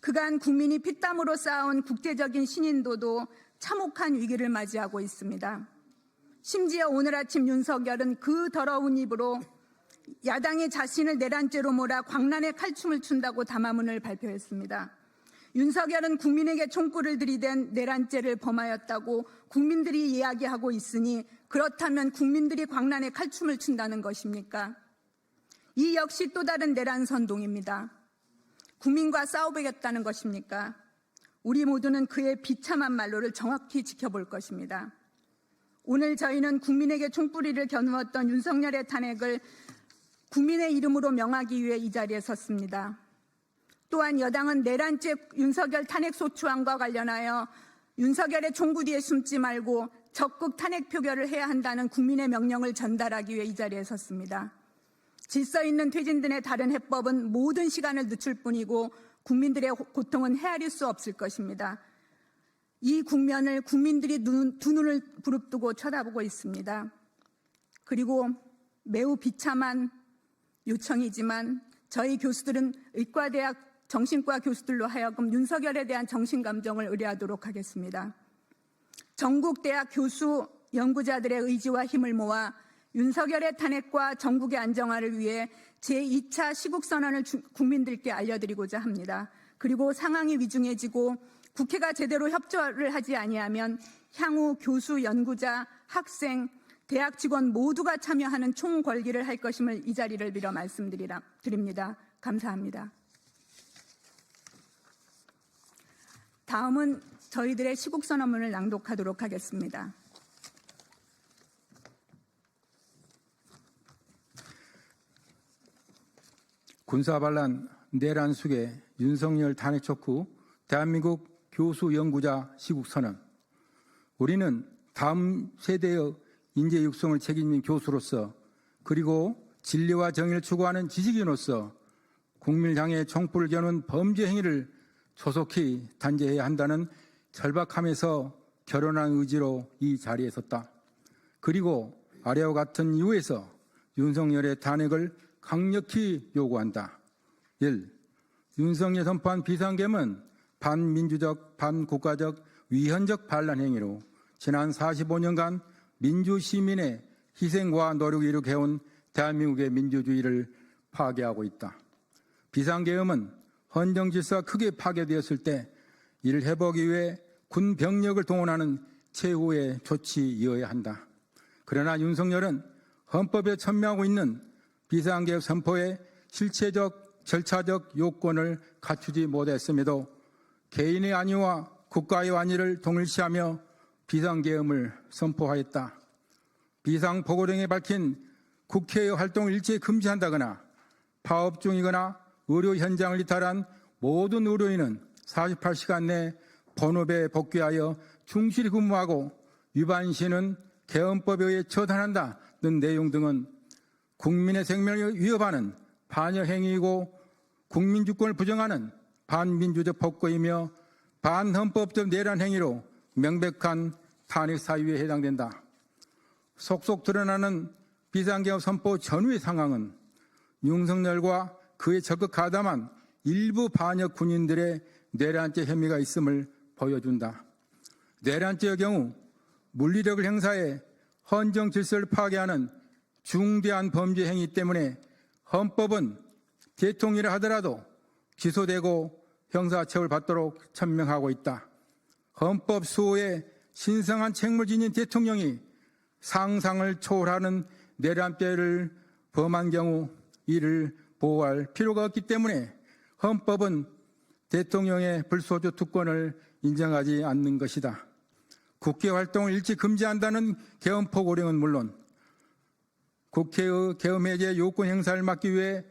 그간 국민이 피땀으로 쌓아온 국제적인 신인도도 참혹한 위기를 맞이하고 있습니다. 심지어 오늘 아침 윤석열은 그 더러운 입으로 야당이 자신을 내란죄로 몰아 광란의 칼춤을 춘다고 담화문을 발표했습니다. 윤석열은 국민에게 총구를 들이댄 내란죄를 범하였다고 국민들이 이야기하고 있으니 그렇다면 국민들이 광란의 칼춤을 춘다는 것입니까? 이 역시 또 다른 내란 선동입니다. 국민과 싸워보겠다는 것입니까? 우리 모두는 그의 비참한 말로를 정확히 지켜볼 것입니다. 오늘 저희는 국민에게 총뿌리를 겨누었던 윤석열의 탄핵을 국민의 이름으로 명하기 위해 이 자리에 섰습니다. 또한 여당은 내란죄 윤석열 탄핵소추안과 관련하여 윤석열의 총구 뒤에 숨지 말고 적극 탄핵 표결을 해야 한다는 국민의 명령을 전달하기 위해 이 자리에 섰습니다. 질서 있는 퇴진 등의 다른 해법은 모든 시간을 늦출 뿐이고 국민들의 고통은 헤아릴 수 없을 것입니다. 이 국면을 국민들이 두 눈을 부릅뜨고 쳐다보고 있습니다. 그리고 매우 비참한 요청이지만 저희 교수들은 의과대학 정신과 교수들로 하여금 윤석열에 대한 정신감정을 의뢰하도록 하겠습니다. 전국 대학 교수 연구자들의 의지와 힘을 모아 윤석열의 탄핵과 전국의 안정화를 위해 제2차 시국선언을 국민들께 알려드리고자 합니다. 그리고 상황이 위중해지고 국회가 제대로 협조를 하지 아니하면 향후 교수, 연구자, 학생, 대학 직원 모두가 참여하는 총궐기를 할 것임을 이 자리를 빌어 말씀드립니다. 감사합니다. 다음은 저희들의 시국선언문을 낭독하도록 하겠습니다. 군사반란 내란 속에 윤석열 탄핵 촉구 대한민국 교수 연구자 시국선언. 우리는 다음 세대의 인재 육성을 책임진 교수로서 그리고 진리와 정의를 추구하는 지식인으로서 국민을 향해 총불을 겨눈 범죄 행위를 조속히 단죄해야 한다는 절박함에서 결연한 의지로 이 자리에 섰다. 그리고 아래와 같은 이유에서 윤석열의 탄핵을 강력히 요구한다. 1. 윤석열 선포한 비상계엄은 반민주적, 반국가적, 위헌적 반란 행위로 지난 45년간 민주시민의 희생과 노력을 이룩해온 대한민국의 민주주의를 파괴하고 있다. 비상계엄은 헌정질서가 크게 파괴되었을 때 이를 회복하기 위해 군 병력을 동원하는 최후의 조치이어야 한다. 그러나 윤석열은 헌법에 천명하고 있는 비상계엄 선포의 실체적, 절차적 요건을 갖추지 못했음에도 개인의 안위와 국가의 안위를 동일시하며 비상계엄을 선포하였다. 비상보고령에 밝힌 국회의 활동을 일제히 금지한다거나 파업 중이거나 의료 현장을 이탈한 모든 의료인은 48시간 내 본업에 복귀하여 충실히 근무하고 위반 시는 계엄법에 의해 처단한다는 내용 등은 국민의 생명을 위협하는 반역 행위이고 국민 주권을 부정하는 반민주적 폭거이며 반헌법적 내란 행위로 명백한 탄핵 사유에 해당된다. 속속 드러나는 비상계엄 선포 전후의 상황은 윤석열과 그에 적극 가담한 일부 반역 군인들의 내란죄 혐의가 있음을 보여준다. 내란죄의 경우 물리력을 행사해 헌정 질서를 파괴하는 중대한 범죄 행위 때문에 헌법은 대통령이라 하더라도 기소되고 형사처벌 받도록 천명하고 있다. 헌법 수호에 신성한 책무를 지닌 대통령이 상상을 초월하는 내란죄를 범한 경우 이를 보호할 필요가 없기 때문에 헌법은 대통령의 불소조 특권을 인정하지 않는 것이다. 국회 활동을 일찍 금지한다는 계엄폭 오령은 물론 국회의 계엄 해제 요건 행사를 막기 위해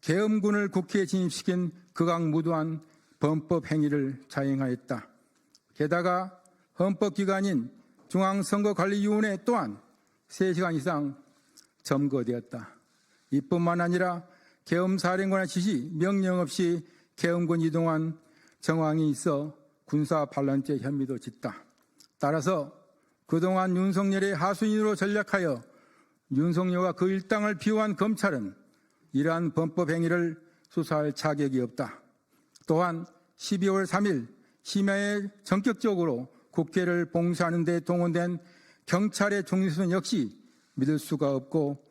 계엄군을 국회에 진입시킨 극악무도한 범법 행위를 자행하였다. 게다가 헌법기관인 중앙선거관리위원회 또한 3시간 이상 점거되었다. 이뿐만 아니라 계엄사령관의 지시, 명령 없이 계엄군 이동한 정황이 있어 군사반란죄 혐의도 짙다. 따라서 그동안 윤석열의 하수인으로 전략하여 윤석열과 그 일당을 비호한 검찰은 이러한 범법 행위를 수사할 자격이 없다. 또한 12월 3일 심야에 전격적으로 국회를 봉쇄하는 데 동원된 경찰의 중립수는 역시 믿을 수가 없고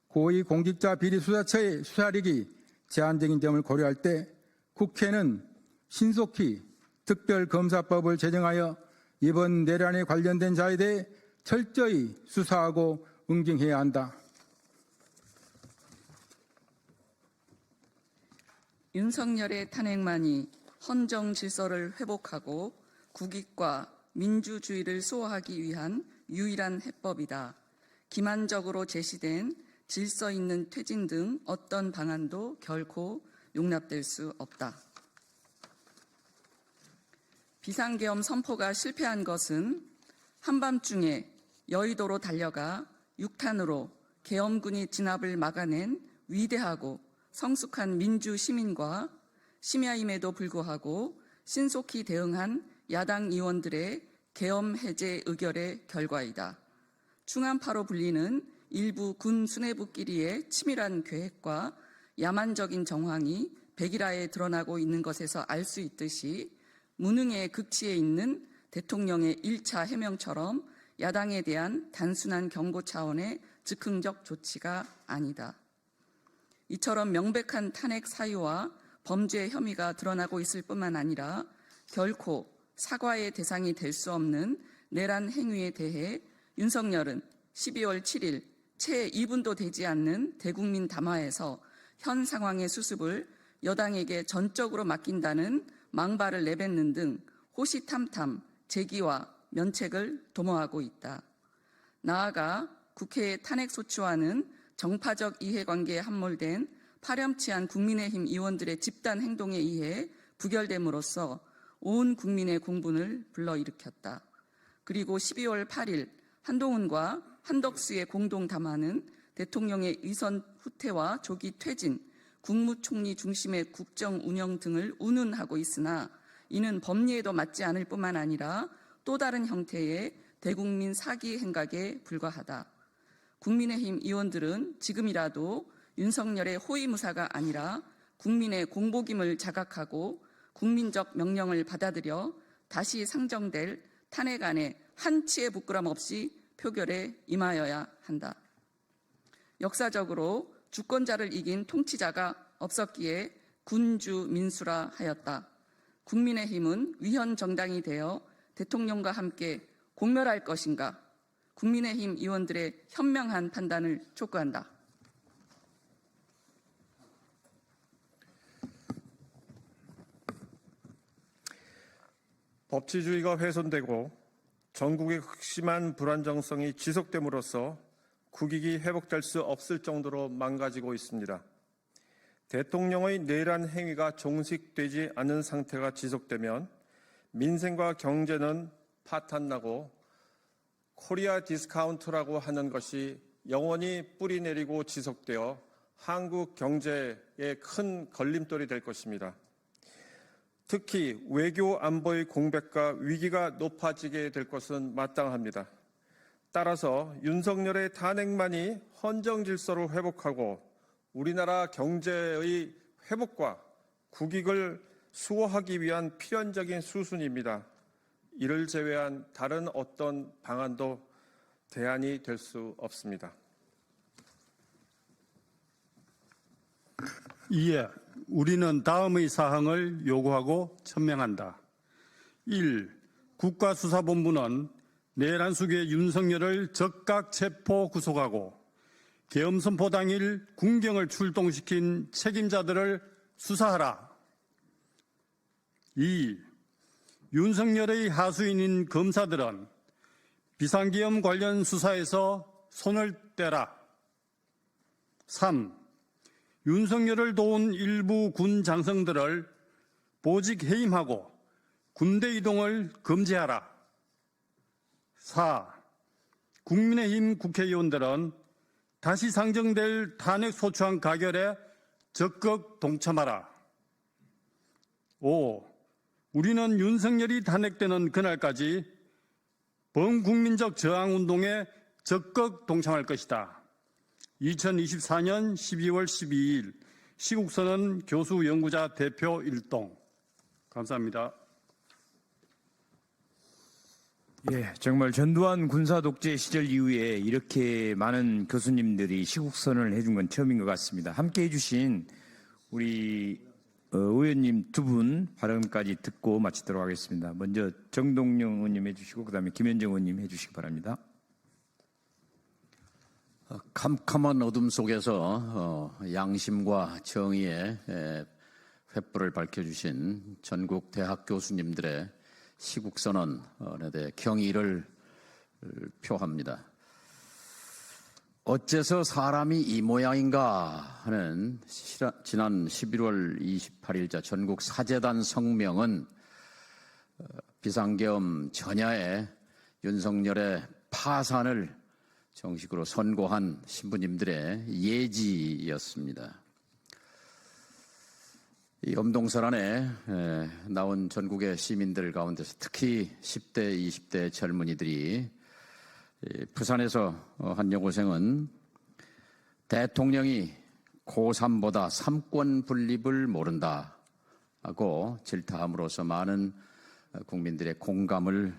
고위공직자 비리수사처의 수사력이 제한적인 점을 고려할 때 국회는 신속히 특별검사법을 제정하여 이번 내란에 관련된 자에 대해 철저히 수사하고 응징해야 한다. 윤석열의 탄핵만이 헌정 질서를 회복하고 국익과 민주주의를 수호하기 위한 유일한 해법이다. 기만적으로 제시된 질서 있는 퇴진 등 어떤 방안도 결코 용납될 수 없다. 비상계엄 선포가 실패한 것은 한밤중에 여의도로 달려가 6탄으로 계엄군이 진압을 막아낸 위대하고 성숙한 민주 시민과 심야임에도 불구하고 신속히 대응한 야당 의원들의 계엄 해제 의결의 결과이다. 충암파로 불리는 일부 군 수뇌부끼리의 치밀한 계획과 야만적인 정황이 백일화에 드러나고 있는 것에서 알 수 있듯이 무능의 극치에 있는 대통령의 1차 해명처럼 야당에 대한 단순한 경고 차원의 즉흥적 조치가 아니다. 이처럼 명백한 탄핵 사유와 범죄 혐의가 드러나고 있을 뿐만 아니라 결코 사과의 대상이 될 수 없는 내란 행위에 대해 윤석열은 12월 7일 채 2분도 되지 않는 대국민 담화에서 현 상황의 수습을 여당에게 전적으로 맡긴다는 망발을 내뱉는 등 호시탐탐 제기와 면책을 도모하고 있다. 나아가 국회의 탄핵소추와는 정파적 이해관계에 함몰된 파렴치한 국민의힘 의원들의 집단 행동에 의해 부결됨으로써 온 국민의 공분을 불러일으켰다. 그리고 12월 8일 한동훈과 한덕수의 공동 담화는 대통령의 위선 후퇴와 조기 퇴진, 국무총리 중심의 국정 운영 등을 운운하고 있으나 이는 법리에도 맞지 않을 뿐만 아니라 또 다른 형태의 대국민 사기 행각에 불과하다. 국민의힘 의원들은 지금이라도 윤석열의 호위무사가 아니라 국민의 공복임을 자각하고 국민적 명령을 받아들여 다시 상정될 탄핵안에 한치의 부끄럼 없이 표결에 임하여야 한다. 역사적으로 주권자를 이긴 통치자가 없었기에 군주 민수라 하였다. 국민의힘은 위헌 정당이 되어 대통령과 함께 공멸할 것인가? 국민의힘 의원들의 현명한 판단을 촉구한다. 법치주의가 훼손되고 전국의 극심한 불안정성이 지속됨으로써 국익이 회복될 수 없을 정도로 망가지고 있습니다. 대통령의 내란 행위가 종식되지 않은 상태가 지속되면 민생과 경제는 파탄나고 코리아 디스카운트라고 하는 것이 영원히 뿌리 내리고 지속되어 한국 경제에 큰 걸림돌이 될 것입니다. 특히 외교 안보의 공백과 위기가 높아지게 될 것은 마땅합니다. 따라서 윤석열의 탄핵만이 헌정 질서를 회복하고 우리나라 경제의 회복과 국익을 수호하기 위한 필연적인 수순입니다. 이를 제외한 다른 어떤 방안도 대안이 될 수 없습니다. 이에 우리는 다음의 사항을 요구하고 천명한다. 1. 국가수사본부는 내란 수괴 윤석열을 즉각 체포 구속하고 계엄 선포 당일 군경을 출동시킨 책임자들을 수사하라. 2. 윤석열의 하수인인 검사들은 비상계엄 관련 수사에서 손을 떼라. 3. 윤석열을 도운 일부 군 장성들을 보직 해임하고 군대 이동을 금지하라. 4. 국민의힘 국회의원들은 다시 상정될 탄핵 소추안 가결에 적극 동참하라. 5. 우리는 윤석열이 탄핵되는 그날까지 범국민적 저항운동에 적극 동참할 것이다. 2024년 12월 12일 시국선언 교수 연구자 대표 일동. 감사합니다. 예, 정말 전두환 군사 독재 시절 이후에 이렇게 많은 교수님들이 시국선언을 해준 건 처음인 것 같습니다. 함께 해주신 우리 의원님 두 분 발언까지 듣고 마치도록 하겠습니다. 먼저 정동영 의원님 해주시고 그다음에 김현정 의원님 해주시기 바랍니다. 캄캄한 어둠 속에서 양심과 정의의 횃불을 밝혀주신 전국 대학 교수님들의 시국선언에 대해 경의를 표합니다. 어째서 사람이 이 모양인가 하는 지난 11월 28일자 전국 사재단 성명은 비상계엄 전야에 윤석열의 파산을 정식으로 선고한 신부님들의 예지였습니다. 이 엄동설안에 나온 전국의 시민들 가운데서 특히 10대, 20대 젊은이들이 부산에서 한 여고생은 대통령이 고3보다 삼권 분립을 모른다고 질타함으로써 많은 국민들의 공감을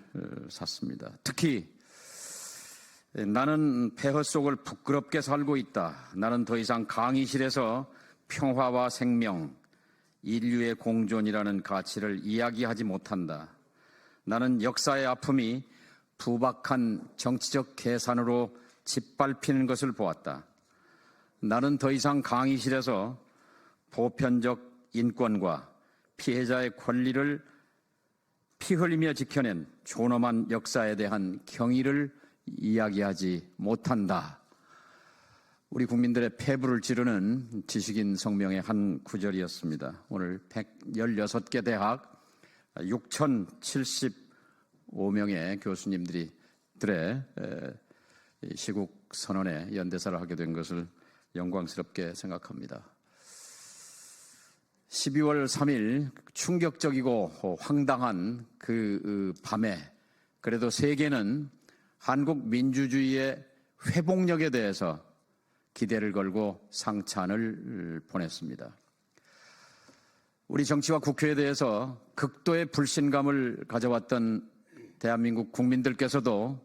샀습니다. 특히 나는 폐허 속을 부끄럽게 살고 있다. 나는 더 이상 강의실에서 평화와 생명, 인류의 공존이라는 가치를 이야기하지 못한다. 나는 역사의 아픔이 부박한 정치적 계산으로 짓밟히는 것을 보았다. 나는 더 이상 강의실에서 보편적 인권과 피해자의 권리를 피 흘리며 지켜낸 존엄한 역사에 대한 경의를 이야기하지 못한다. 우리 국민들의 폐부를 지르는 지식인 성명의 한 구절이었습니다. 오늘 116개 대학 6,075명의 교수님들의 시국 선언에 연대사를 하게 된 것을 영광스럽게 생각합니다. 12월 3일 충격적이고 황당한 그 밤에 그래도 세계는 한국 민주주의의 회복력에 대해서 기대를 걸고 상찬을 보냈습니다. 우리 정치와 국회에 대해서 극도의 불신감을 가져왔던 대한민국 국민들께서도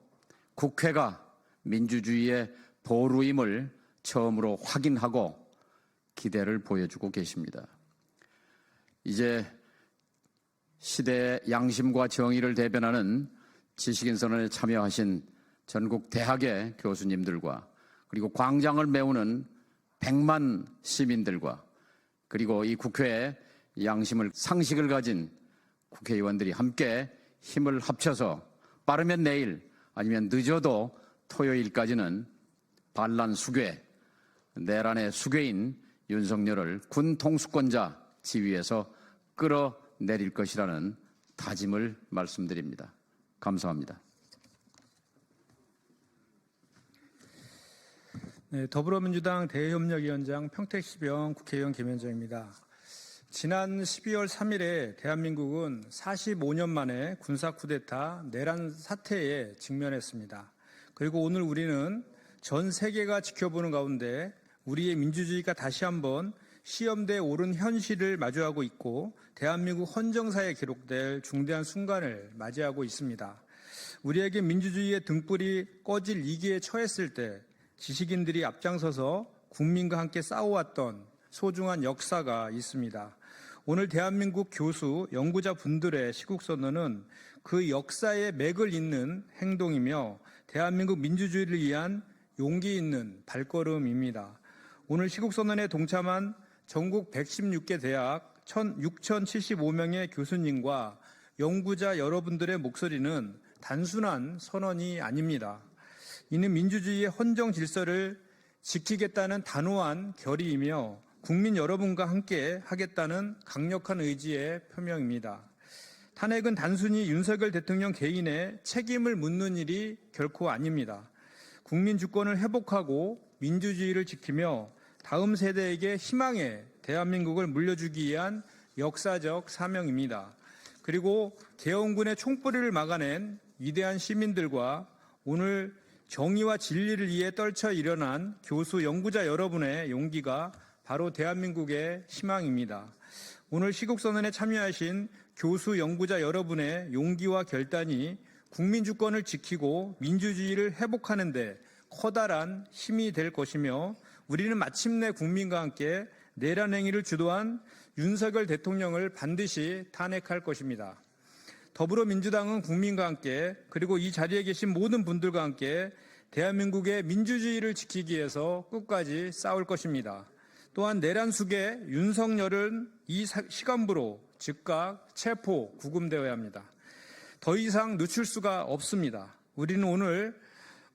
국회가 민주주의의 보루임을 처음으로 확인하고 기대를 보여주고 계십니다. 이제 시대의 양심과 정의를 대변하는 지식인 선언에 참여하신 전국 대학의 교수님들과 그리고 광장을 메우는 100만 시민들과 그리고 이 국회에 양심을 상식을 가진 국회의원들이 함께 힘을 합쳐서 빠르면 내일 아니면 늦어도 토요일까지는 반란 수괴, 내란의 수괴인 윤석열을 군 통수권자 지위에서 끌어내릴 것이라는 다짐을 말씀드립니다. 감사합니다. 네, 더불어민주당 대협력위원장 평택시병 국회의원 김현정입니다. 지난 12월 3일에 대한민국은 45년 만에 군사 쿠데타 내란 사태에 직면했습니다. 그리고 오늘 우리는 전 세계가 지켜보는 가운데 우리의 민주주의가 다시 한번 시험대에 오른 현실을 마주하고 있고 대한민국 헌정사에 기록될 중대한 순간을 맞이하고 있습니다. 우리에게 민주주의의 등불이 꺼질 위기에 처했을 때 지식인들이 앞장서서 국민과 함께 싸워왔던 소중한 역사가 있습니다. 오늘 대한민국 교수, 연구자 분들의 시국선언은 그 역사의 맥을 잇는 행동이며 대한민국 민주주의를 위한 용기 있는 발걸음입니다. 오늘 시국선언에 동참한 전국 116개 대학 6,075명의 교수님과 연구자 여러분들의 목소리는 단순한 선언이 아닙니다. 이는 민주주의의 헌정 질서를 지키겠다는 단호한 결의이며 국민 여러분과 함께 하겠다는 강력한 의지의 표명입니다. 탄핵은 단순히 윤석열 대통령 개인의 책임을 묻는 일이 결코 아닙니다. 국민 주권을 회복하고 민주주의를 지키며 다음 세대에게 희망의 대한민국을 물려주기 위한 역사적 사명입니다. 그리고 계엄군의 총뿌리를 막아낸 위대한 시민들과 오늘 정의와 진리를 위해 떨쳐 일어난 교수, 연구자 여러분의 용기가 바로 대한민국의 희망입니다. 오늘 시국선언에 참여하신 교수, 연구자 여러분의 용기와 결단이 국민 주권을 지키고 민주주의를 회복하는 데 커다란 힘이 될 것이며 우리는 마침내 국민과 함께 내란 행위를 주도한 윤석열 대통령을 반드시 탄핵할 것입니다. 더불어민주당은 국민과 함께 그리고 이 자리에 계신 모든 분들과 함께 대한민국의 민주주의를 지키기 위해서 끝까지 싸울 것입니다. 또한 내란 숙의 윤석열은 이 시간부로 즉각 체포, 구금되어야 합니다. 더 이상 늦출 수가 없습니다. 우리는 오늘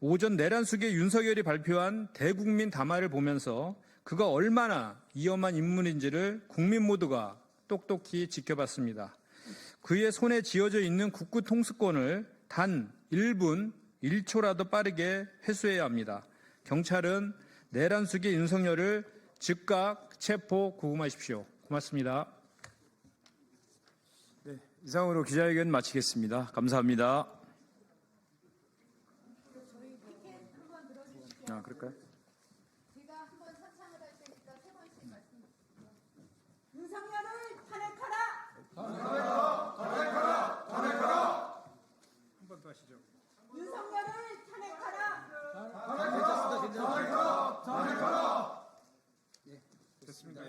오전 내란 숙의 윤석열이 발표한 대국민 담화를 보면서 그가 얼마나 위험한 인물인지를 국민 모두가 똑똑히 지켜봤습니다. 그의 손에 쥐어져 있는 국구 통수권을 단 1분 1초라도 빠르게 회수해야 합니다. 경찰은 내란 숙의 윤석열을 즉각 체포, 구금하십시오. 고맙습니다. 이상으로 기자회견 마치겠습니다. 감사합니다. 그럴까요? 윤석열을 탄핵하라! 한 번 더 하시죠. 윤석열을 탄핵하라! 됐습니다.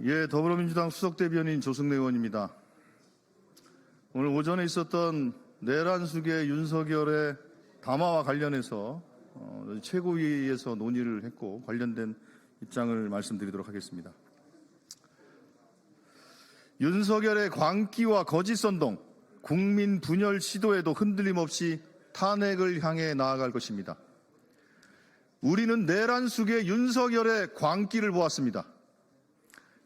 예, 더불어민주당 수석대변인 조승래 의원입니다. 오늘 오전에 있었던 내란 숙의 윤석열의 담화와 관련해서 최고위에서 논의를 했고 관련된 입장을 말씀드리도록 하겠습니다. 윤석열의 광기와 거짓 선동, 국민 분열 시도에도 흔들림 없이 탄핵을 향해 나아갈 것입니다. 우리는 내란 숙의 윤석열의 광기를 보았습니다.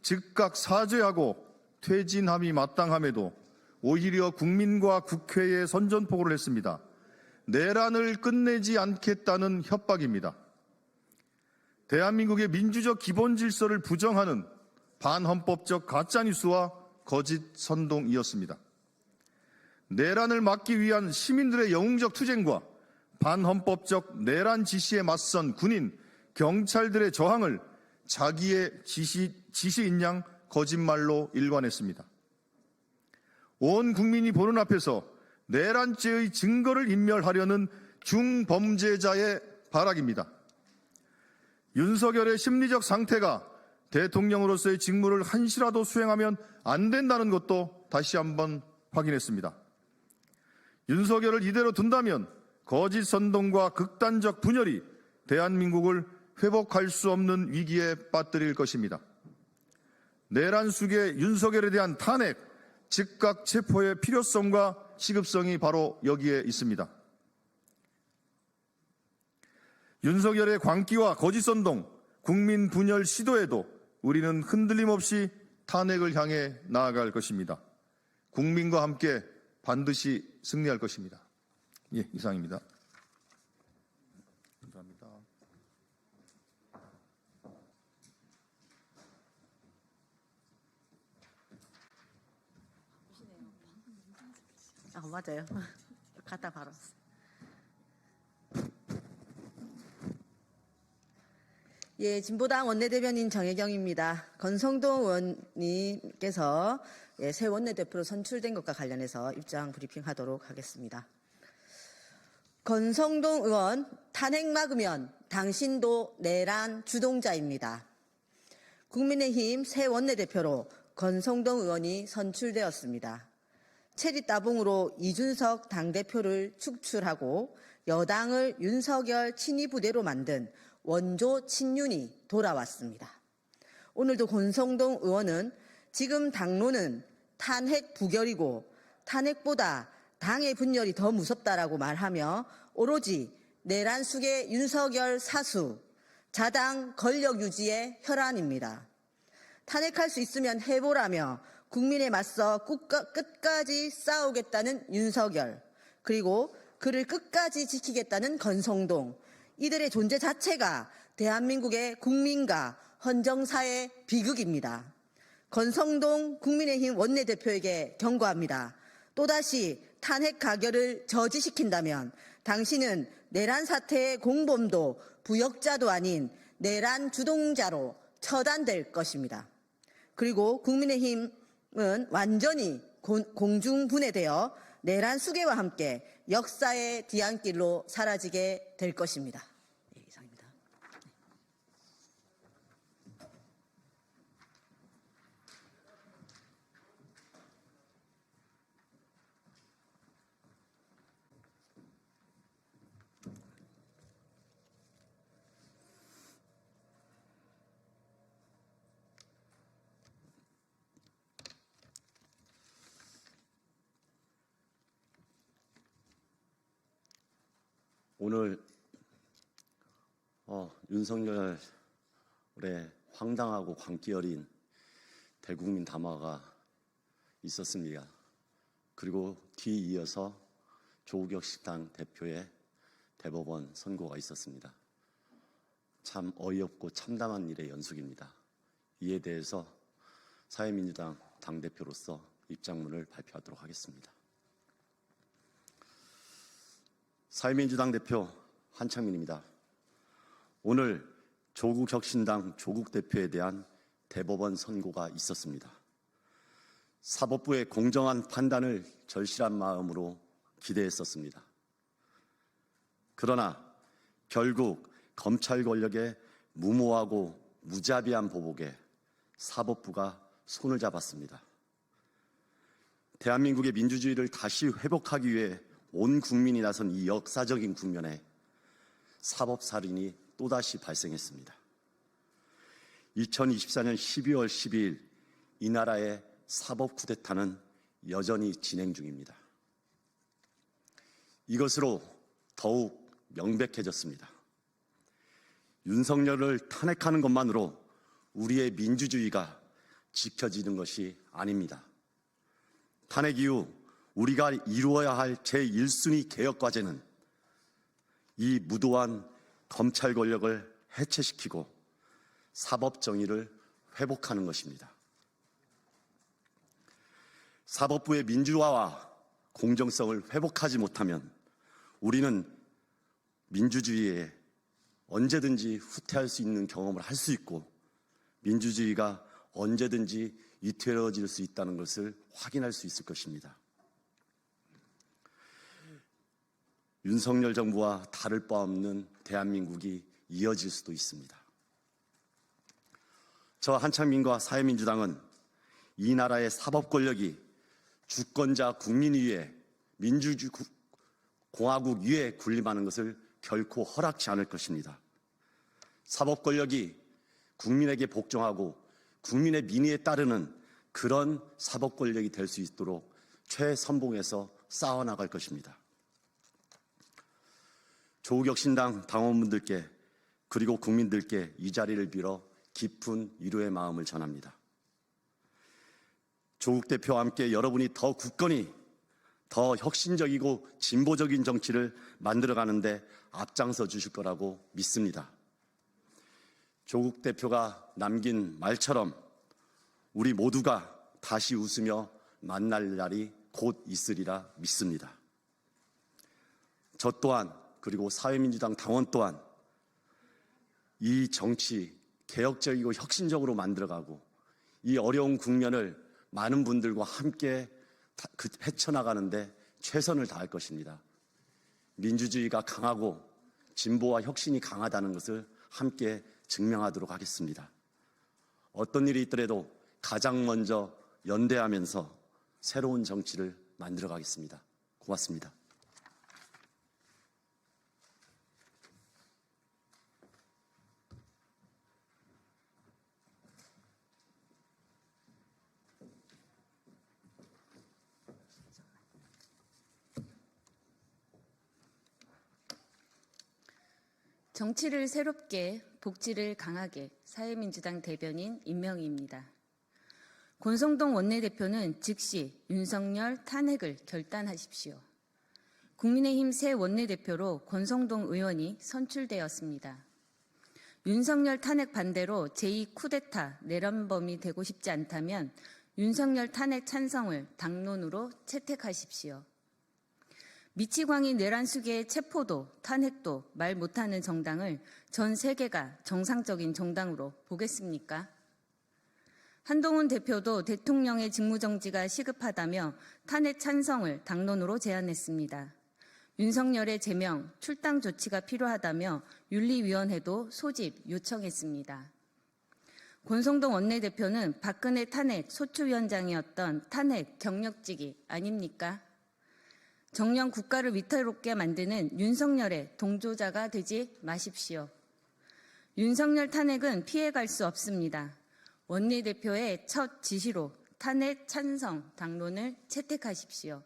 즉각 사죄하고 퇴진함이 마땅함에도 오히려 국민과 국회에 선전포고를 했습니다. 내란을 끝내지 않겠다는 협박입니다. 대한민국의 민주적 기본 질서를 부정하는 반헌법적 가짜뉴스와 거짓 선동이었습니다. 내란을 막기 위한 시민들의 영웅적 투쟁과 반헌법적 내란 지시에 맞선 군인, 경찰들의 저항을 자기의 지시인 양 거짓말로 일관했습니다. 온 국민이 보는 앞에서 내란죄의 증거를 인멸하려는 중범죄자의 발악입니다. 윤석열의 심리적 상태가 대통령으로서의 직무를 한시라도 수행하면 안 된다는 것도 다시 한번 확인했습니다. 윤석열을 이대로 둔다면 거짓 선동과 극단적 분열이 대한민국을 회복할 수 없는 위기에 빠뜨릴 것입니다. 내란 숙의 윤석열에 대한 탄핵, 즉각 체포의 필요성과 시급성이 바로 여기에 있습니다. 윤석열의 광기와 거짓 선동, 국민 분열 시도에도 우리는 흔들림 없이 탄핵을 향해 나아갈 것입니다. 국민과 함께 반드시 승리할 것입니다. 예, 이상입니다. 감사합니다. 맞아요. 갖다 바로. 예, 진보당 원내대변인 정혜경입니다. 건성동 의원님께서 새 원내대표로 선출된 것과 관련해서 입장 브리핑하도록 하겠습니다. 건성동 의원, 탄핵 막으면 당신도 내란 주동자입니다. 국민의힘 새 원내대표로 건성동 의원이 선출되었습니다. 체리 따봉으로 이준석 당대표를 축출하고 여당을 윤석열 친위 부대로 만든 원조 친윤이 돌아왔습니다. 오늘도 권성동 의원은 지금 당론은 탄핵 부결이고 탄핵보다 당의 분열이 더 무섭다라고 말하며 오로지 내란 속의 윤석열 사수, 자당 권력 유지의 혈안입니다. 탄핵할 수 있으면 해보라며 국민에 맞서 끝까지 싸우겠다는 윤석열, 그리고 그를 끝까지 지키겠다는 건성동, 이들의 존재 자체가 대한민국의 국민과 헌정사의 비극입니다. 건성동 국민의힘 원내대표에게 경고합니다. 또다시 탄핵 가결을 저지시킨다면 당신은 내란 사태의 공범도 부역자도 아닌 내란 주동자로 처단될 것입니다. 그리고 국민의힘은 완전히 공중분해되어 내란 수괴와 함께 역사의 뒤안길로 사라지게 될 것입니다. 네, 이상입니다. 오늘 윤석열의 황당하고 광기 어린 대국민 담화가 있었습니다. 그리고 뒤이어서 조국혁 신당 대표의 대법원 선고가 있었습니다. 참 어이없고 참담한 일의 연속입니다. 이에 대해서 사회민주당 당대표로서 입장문을 발표하도록 하겠습니다. 사회민주당 대표 한창민입니다. 오늘 조국혁신당 조국 대표에 대한 대법원 선고가 있었습니다. 사법부의 공정한 판단을 절실한 마음으로 기대했었습니다. 그러나 결국 검찰 권력의 무모하고 무자비한 보복에 사법부가 손을 잡았습니다. 대한민국의 민주주의를 다시 회복하기 위해 온 국민이 나선 이 역사적인 국면에 사법살인이 또다시 발생했습니다. 2024년 12월 12일 이 나라의 사법 쿠데타는 여전히 진행 중입니다. 이것으로 더욱 명백해졌습니다. 윤석열을 탄핵하는 것만으로 우리의 민주주의가 지켜지는 것이 아닙니다. 탄핵 이후 우리가 이루어야 할 제1순위 개혁 과제는 이 무도한 검찰 권력을 해체시키고 사법 정의를 회복하는 것입니다. 사법부의 민주화와 공정성을 회복하지 못하면 우리는 민주주의에 언제든지 후퇴할 수 있는 경험을 할 수 있고 민주주의가 언제든지 위태로워질 수 있다는 것을 확인할 수 있을 것입니다. 윤석열 정부와 다를 바 없는 대한민국이 이어질 수도 있습니다. 저 한창민과 사회민주당은 이 나라의 사법 권력이 주권자 국민 위에 민주주의 공화국 위에 군림하는 것을 결코 허락치 않을 것입니다. 사법 권력이 국민에게 복종하고 국민의 민의에 따르는 그런 사법 권력이 될 수 있도록 최선봉에서 싸워나갈 것입니다. 조국혁 신당 당원분들께 그리고 국민들께 이 자리를 빌어 깊은 위로의 마음을 전합니다. 조국 대표와 함께 여러분이 더 굳건히 더 혁신적이고 진보적인 정치를 만들어가는데 앞장서 주실 거라고 믿습니다. 조국 대표가 남긴 말처럼 우리 모두가 다시 웃으며 만날 날이 곧 있으리라 믿습니다. 저 또한 그리고 사회민주당 당원 또한 이 정치 개혁적이고 혁신적으로 만들어가고 이 어려운 국면을 많은 분들과 함께 헤쳐나가는데 최선을 다할 것입니다. 민주주의가 강하고 진보와 혁신이 강하다는 것을 함께 증명하도록 하겠습니다. 어떤 일이 있더라도 가장 먼저 연대하면서 새로운 정치를 만들어 가겠습니다. 고맙습니다. 정치를 새롭게, 복지를 강하게, 사회민주당 대변인 임명희입니다. 권성동 원내대표는 즉시 윤석열 탄핵을 결단하십시오. 국민의힘 새 원내대표로 권성동 의원이 선출되었습니다. 윤석열 탄핵 반대로 제2쿠데타 내란범이 되고 싶지 않다면 윤석열 탄핵 찬성을 당론으로 채택하십시오. 미치광이 내란 수계의 체포도 탄핵도 말 못하는 정당을 전 세계가 정상적인 정당으로 보겠습니까? 한동훈 대표도 대통령의 직무정지가 시급하다며 탄핵 찬성을 당론으로 제안했습니다. 윤석열의 제명, 출당 조치가 필요하다며 윤리위원회도 소집 요청했습니다. 권성동 원내대표는 박근혜 탄핵 소추위원장이었던 탄핵 경력직이 아닙니까? 정녕 국가를 위태롭게 만드는 윤석열의 동조자가 되지 마십시오. 윤석열 탄핵은 피해갈 수 없습니다. 원내대표의 첫 지시로 탄핵 찬성 당론을 채택하십시오.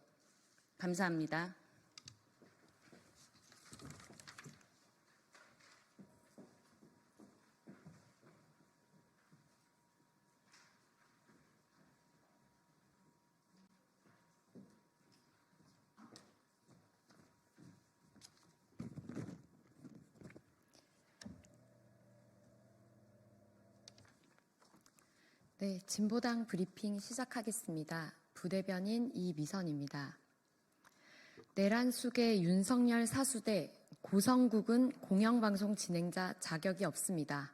감사합니다. 네, 진보당 브리핑 시작하겠습니다. 부대변인 이미선입니다. 내란 수계 윤석열 사수대 고성국은 공영방송 진행자 자격이 없습니다.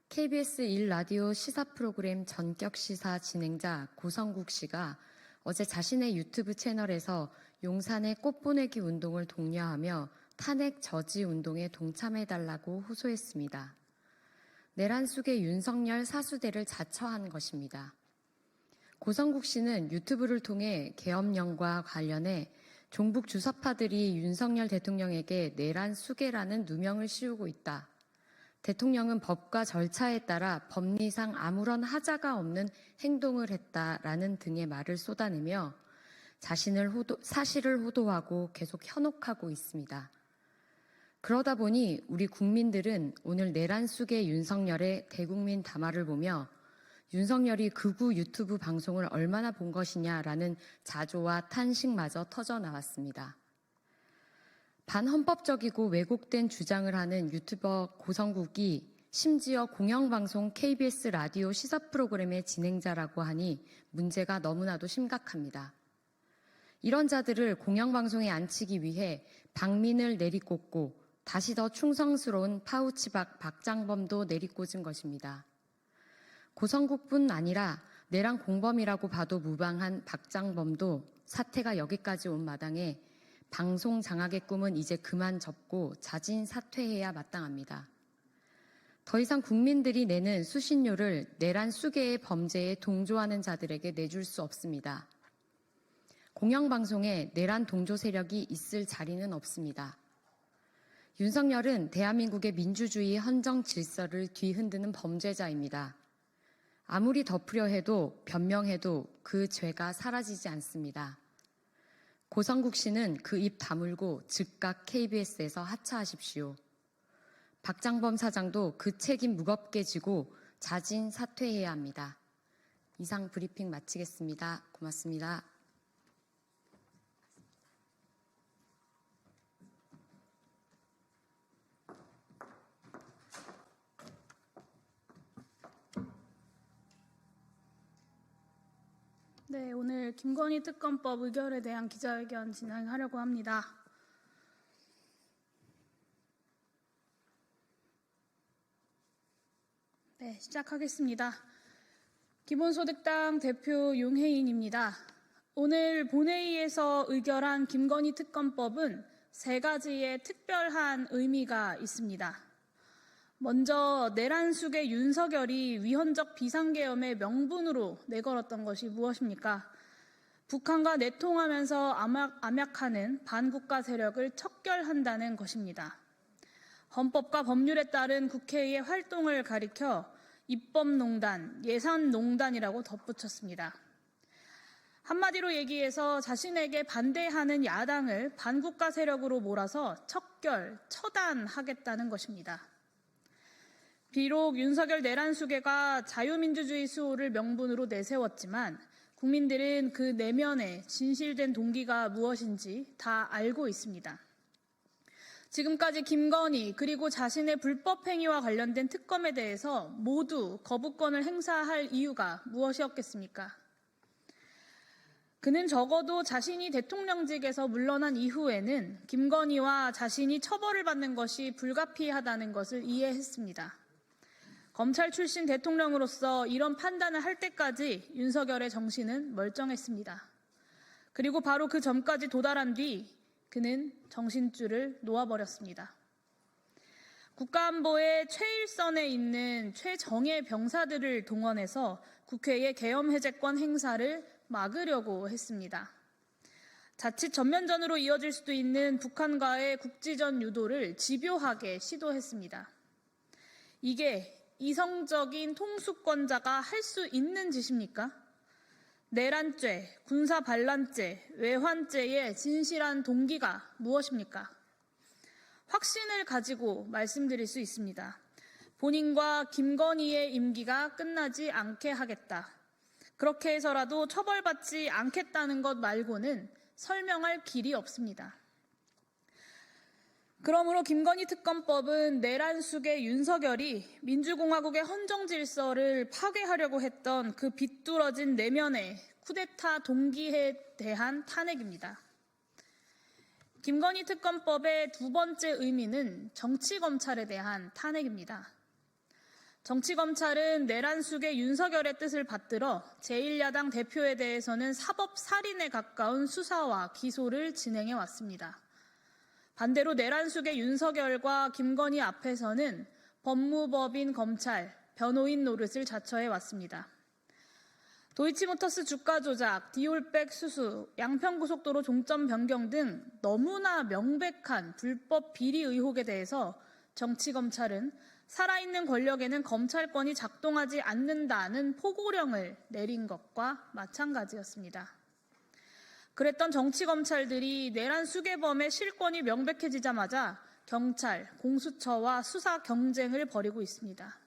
KBS 1라디오 시사 프로그램 전격시사 진행자 고성국 씨가 어제 자신의 유튜브 채널에서 용산의 꽃보내기 운동을 독려하며 탄핵 저지 운동에 동참해달라고 호소했습니다. 내란 수계 윤석열 사수대를 자처한 것입니다. 고성국 씨는 유튜브를 통해 계엄령과 관련해 종북 주사파들이 윤석열 대통령에게 내란 수계라는 누명을 씌우고 있다. 대통령은 법과 절차에 따라 법리상 아무런 하자가 없는 행동을 했다라는 등의 말을 쏟아내며 사실을 호도하고 계속 현혹하고 있습니다. 그러다 보니 우리 국민들은 오늘 내란 수계 윤석열의 대국민 담화를 보며 윤석열이 극우 유튜브 방송을 얼마나 본 것이냐라는 자조와 탄식마저 터져나왔습니다. 반헌법적이고 왜곡된 주장을 하는 유튜버 고성국이 심지어 공영방송 KBS 라디오 시사 프로그램의 진행자라고 하니 문제가 너무나도 심각합니다. 이런 자들을 공영방송에 앉히기 위해 박민을 내리꽂고 다시 더 충성스러운 파우치박 박장범도 내리꽂은 것입니다. 고성국뿐 아니라 내란 공범이라고 봐도 무방한 박장범도 사태가 여기까지 온 마당에 방송 장악의 꿈은 이제 그만 접고 자진 사퇴해야 마땅합니다. 더 이상 국민들이 내는 수신료를 내란 수계의 범죄에 동조하는 자들에게 내줄 수 없습니다. 공영방송에 내란 동조 세력이 있을 자리는 없습니다. 윤석열은 대한민국의 민주주의 헌정 질서를 뒤흔드는 범죄자입니다. 아무리 덮으려 해도 변명해도 그 죄가 사라지지 않습니다. 고성국 씨는 그 입 다물고 즉각 KBS에서 하차하십시오. 박장범 사장도 그 책임 무겁게 지고 자진 사퇴해야 합니다. 이상 브리핑 마치겠습니다. 고맙습니다. 네, 오늘 김건희 특검법 의결에 대한 기자회견 진행하려고 합니다. 네, 시작하겠습니다. 기본소득당 대표 윤혜인입니다. 오늘 본회의에서 의결한 김건희 특검법은 3가지의 특별한 의미가 있습니다. 먼저 내란숙의 윤석열이 위헌적 비상계엄의 명분으로 내걸었던 것이 무엇입니까? 북한과 내통하면서 암약하는 반국가 세력을 척결한다는 것입니다. 헌법과 법률에 따른 국회의 활동을 가리켜 입법농단, 예산농단이라고 덧붙였습니다. 한마디로 얘기해서 자신에게 반대하는 야당을 반국가 세력으로 몰아서 척결, 처단하겠다는 것입니다. 비록 윤석열 내란수계가 자유민주주의 수호를 명분으로 내세웠지만 국민들은 그 내면에 진실된 동기가 무엇인지 다 알고 있습니다. 지금까지 김건희 그리고 자신의 불법 행위와 관련된 특검에 대해서 모두 거부권을 행사할 이유가 무엇이었겠습니까? 그는 적어도 자신이 대통령직에서 물러난 이후에는 김건희와 자신이 처벌을 받는 것이 불가피하다는 것을 이해했습니다. 검찰 출신 대통령으로서 이런 판단을 할 때까지 윤석열의 정신은 멀쩡했습니다. 그리고 바로 그 점까지 도달한 뒤 그는 정신줄을 놓아버렸습니다. 국가안보의 최일선에 있는 최정예 병사들을 동원해서 국회의 계엄 해제권 행사를 막으려고 했습니다. 자칫 전면전으로 이어질 수도 있는 북한과의 국지전 유도를 집요하게 시도했습니다. 이게 이성적인 통수권자가 할 수 있는 짓입니까? 내란죄, 군사반란죄, 외환죄의 진실한 동기가 무엇입니까? 확신을 가지고 말씀드릴 수 있습니다. 본인과 김건희의 임기가 끝나지 않게 하겠다. 그렇게 해서라도 처벌받지 않겠다는 것 말고는 설명할 길이 없습니다. 그러므로 김건희 특검법은 내란숙의 윤석열이 민주공화국의 헌정질서를 파괴하려고 했던 그 비뚤어진 내면의 쿠데타 동기에 대한 탄핵입니다. 김건희 특검법의 2번째 의미는 정치검찰에 대한 탄핵입니다. 정치검찰은 내란숙의 윤석열의 뜻을 받들어 제1야당 대표에 대해서는 사법살인에 가까운 수사와 기소를 진행해 왔습니다. 반대로 내란숙의 윤석열과 김건희 앞에서는 법무법인 검찰, 변호인 노릇을 자처해 왔습니다. 도이치모터스 주가 조작, 디올백 수수, 양평고속도로 종점 변경 등 너무나 명백한 불법 비리 의혹에 대해서 정치검찰은 살아있는 권력에는 검찰권이 작동하지 않는다는 포고령을 내린 것과 마찬가지였습니다. 그랬던 정치검찰들이 내란 수괴범의 실권이 명백해지자마자 경찰, 공수처와 수사 경쟁을 벌이고 있습니다.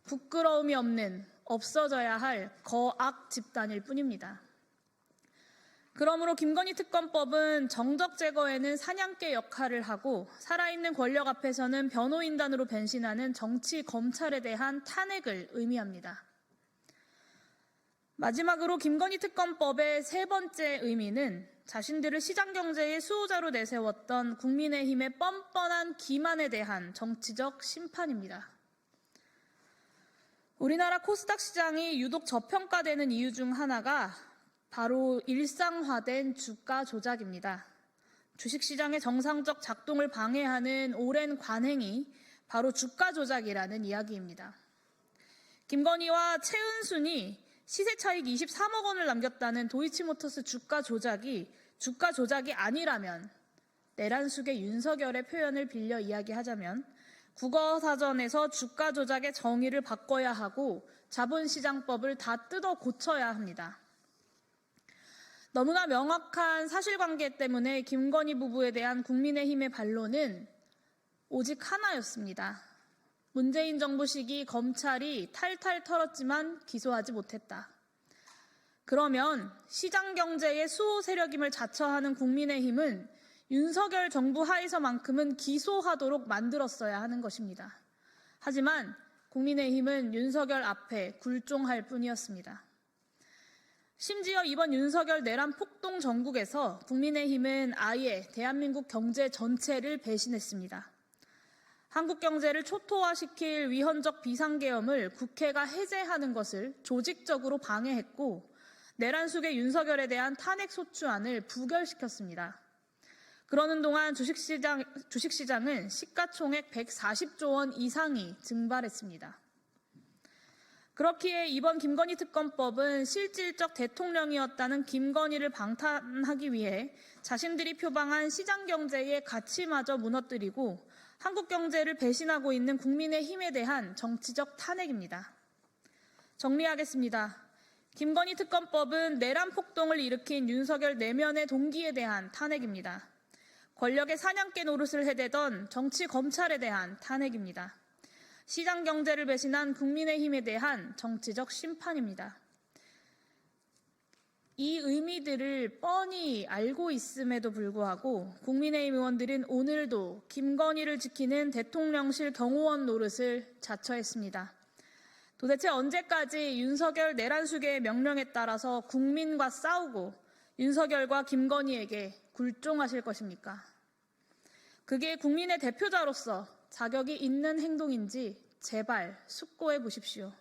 부끄러움이 없는, 없어져야 할 거악 집단일 뿐입니다. 그러므로 김건희 특검법은 정적 제거에는 사냥개 역할을 하고 살아있는 권력 앞에서는 변호인단으로 변신하는 정치 검찰에 대한 탄핵을 의미합니다. 마지막으로 김건희 특검법의 3번째 의미는 자신들을 시장경제의 수호자로 내세웠던 국민의힘의 뻔뻔한 기만에 대한 정치적 심판입니다. 우리나라 코스닥 시장이 유독 저평가되는 이유 중 하나가 바로 일상화된 주가 조작입니다. 주식시장의 정상적 작동을 방해하는 오랜 관행이 바로 주가 조작이라는 이야기입니다. 김건희와 최은순이 시세 차익 23억 원을 남겼다는 도이치모터스 주가 조작이 아니라면 내란숙의 윤석열의 표현을 빌려 이야기하자면 국어사전에서 주가 조작의 정의를 바꿔야 하고 자본시장법을 다 뜯어 고쳐야 합니다. 너무나 명확한 사실관계 때문에 김건희 부부에 대한 국민의힘의 반론은 오직 하나였습니다. 문재인 정부 시기 검찰이 탈탈 털었지만 기소하지 못했다. 그러면 시장경제의 수호 세력임을 자처하는 국민의힘은 윤석열 정부 하에서만큼은 기소하도록 만들었어야 하는 것입니다. 하지만 국민의힘은 윤석열 앞에 굴종할 뿐이었습니다. 심지어 이번 윤석열 내란 폭동 정국에서 국민의힘은 아예 대한민국 경제 전체를 배신했습니다. 한국 경제를 초토화시킬 위헌적 비상계엄을 국회가 해제하는 것을 조직적으로 방해했고 내란 속의 윤석열에 대한 탄핵소추안을 부결시켰습니다. 그러는 동안 주식시장은 시가총액 140조 원 이상이 증발했습니다. 그렇기에 이번 김건희 특검법은 실질적 대통령이었다는 김건희를 방탄하기 위해 자신들이 표방한 시장경제의 가치마저 무너뜨리고 한국 경제를 배신하고 있는 국민의힘에 대한 정치적 탄핵입니다. 정리하겠습니다. 김건희 특검법은 내란 폭동을 일으킨 윤석열 내면의 동기에 대한 탄핵입니다. 권력의 사냥개 노릇을 해대던 정치 검찰에 대한 탄핵입니다. 시장 경제를 배신한 국민의힘에 대한 정치적 심판입니다. 이 의미들을 뻔히 알고 있음에도 불구하고 국민의힘 의원들은 오늘도 김건희를 지키는 대통령실 경호원 노릇을 자처했습니다. 도대체 언제까지 윤석열 내란 수계의 명령에 따라서 국민과 싸우고 윤석열과 김건희에게 굴종하실 것입니까? 그게 국민의 대표자로서 자격이 있는 행동인지 제발 숙고해 보십시오.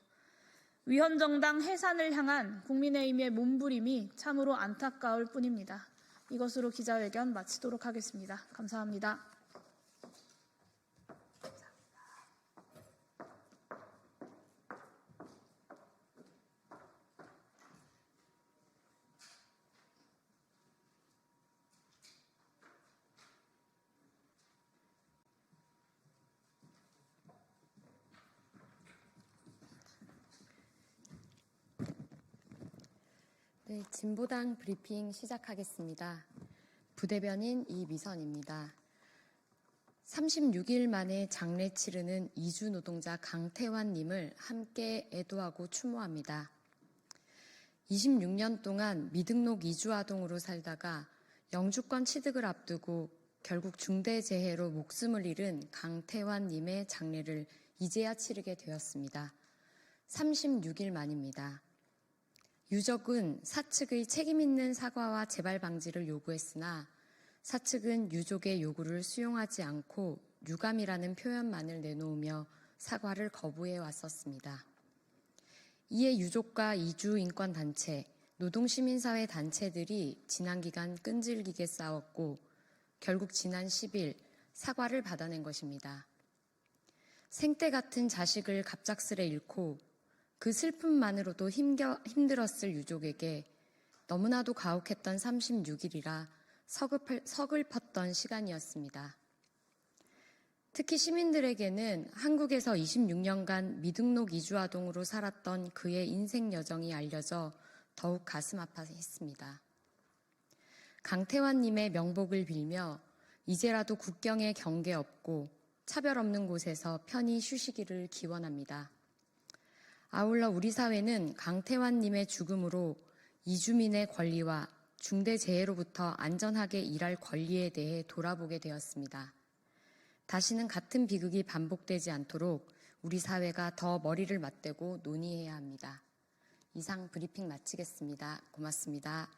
위헌정당 해산을 향한 국민의힘의 몸부림이 참으로 안타까울 뿐입니다. 이것으로 기자회견 마치도록 하겠습니다. 감사합니다. 네, 진보당 브리핑 시작하겠습니다. 부대변인 이미선입니다. 36일 만에 장례 치르는 이주 노동자 강태환님을 함께 애도하고 추모합니다. 26년 동안 미등록 이주아동으로 살다가 영주권 취득을 앞두고 결국 중대재해로 목숨을 잃은 강태환님의 장례를 이제야 치르게 되었습니다. 36일 만입니다. 유족은 사측의 책임있는 사과와 재발 방지를 요구했으나 사측은 유족의 요구를 수용하지 않고 유감이라는 표현만을 내놓으며 사과를 거부해 왔었습니다. 이에 유족과 이주인권단체, 노동시민사회 단체들이 지난 기간 끈질기게 싸웠고 결국 지난 10일 사과를 받아낸 것입니다. 생때 같은 자식을 갑작스레 잃고 그 슬픔만으로도 힘들었을 유족에게 너무나도 가혹했던 36일이라 서글펐던 시간이었습니다. 특히 시민들에게는 한국에서 26년간 미등록 이주아동으로 살았던 그의 인생 여정이 알려져 더욱 가슴 아파했습니다. 강태환님의 명복을 빌며 이제라도 국경에 경계 없고 차별 없는 곳에서 편히 쉬시기를 기원합니다. 아울러 우리 사회는 강태환님의 죽음으로 이주민의 권리와 중대재해로부터 안전하게 일할 권리에 대해 돌아보게 되었습니다. 다시는 같은 비극이 반복되지 않도록 우리 사회가 더 머리를 맞대고 논의해야 합니다. 이상 브리핑 마치겠습니다. 고맙습니다.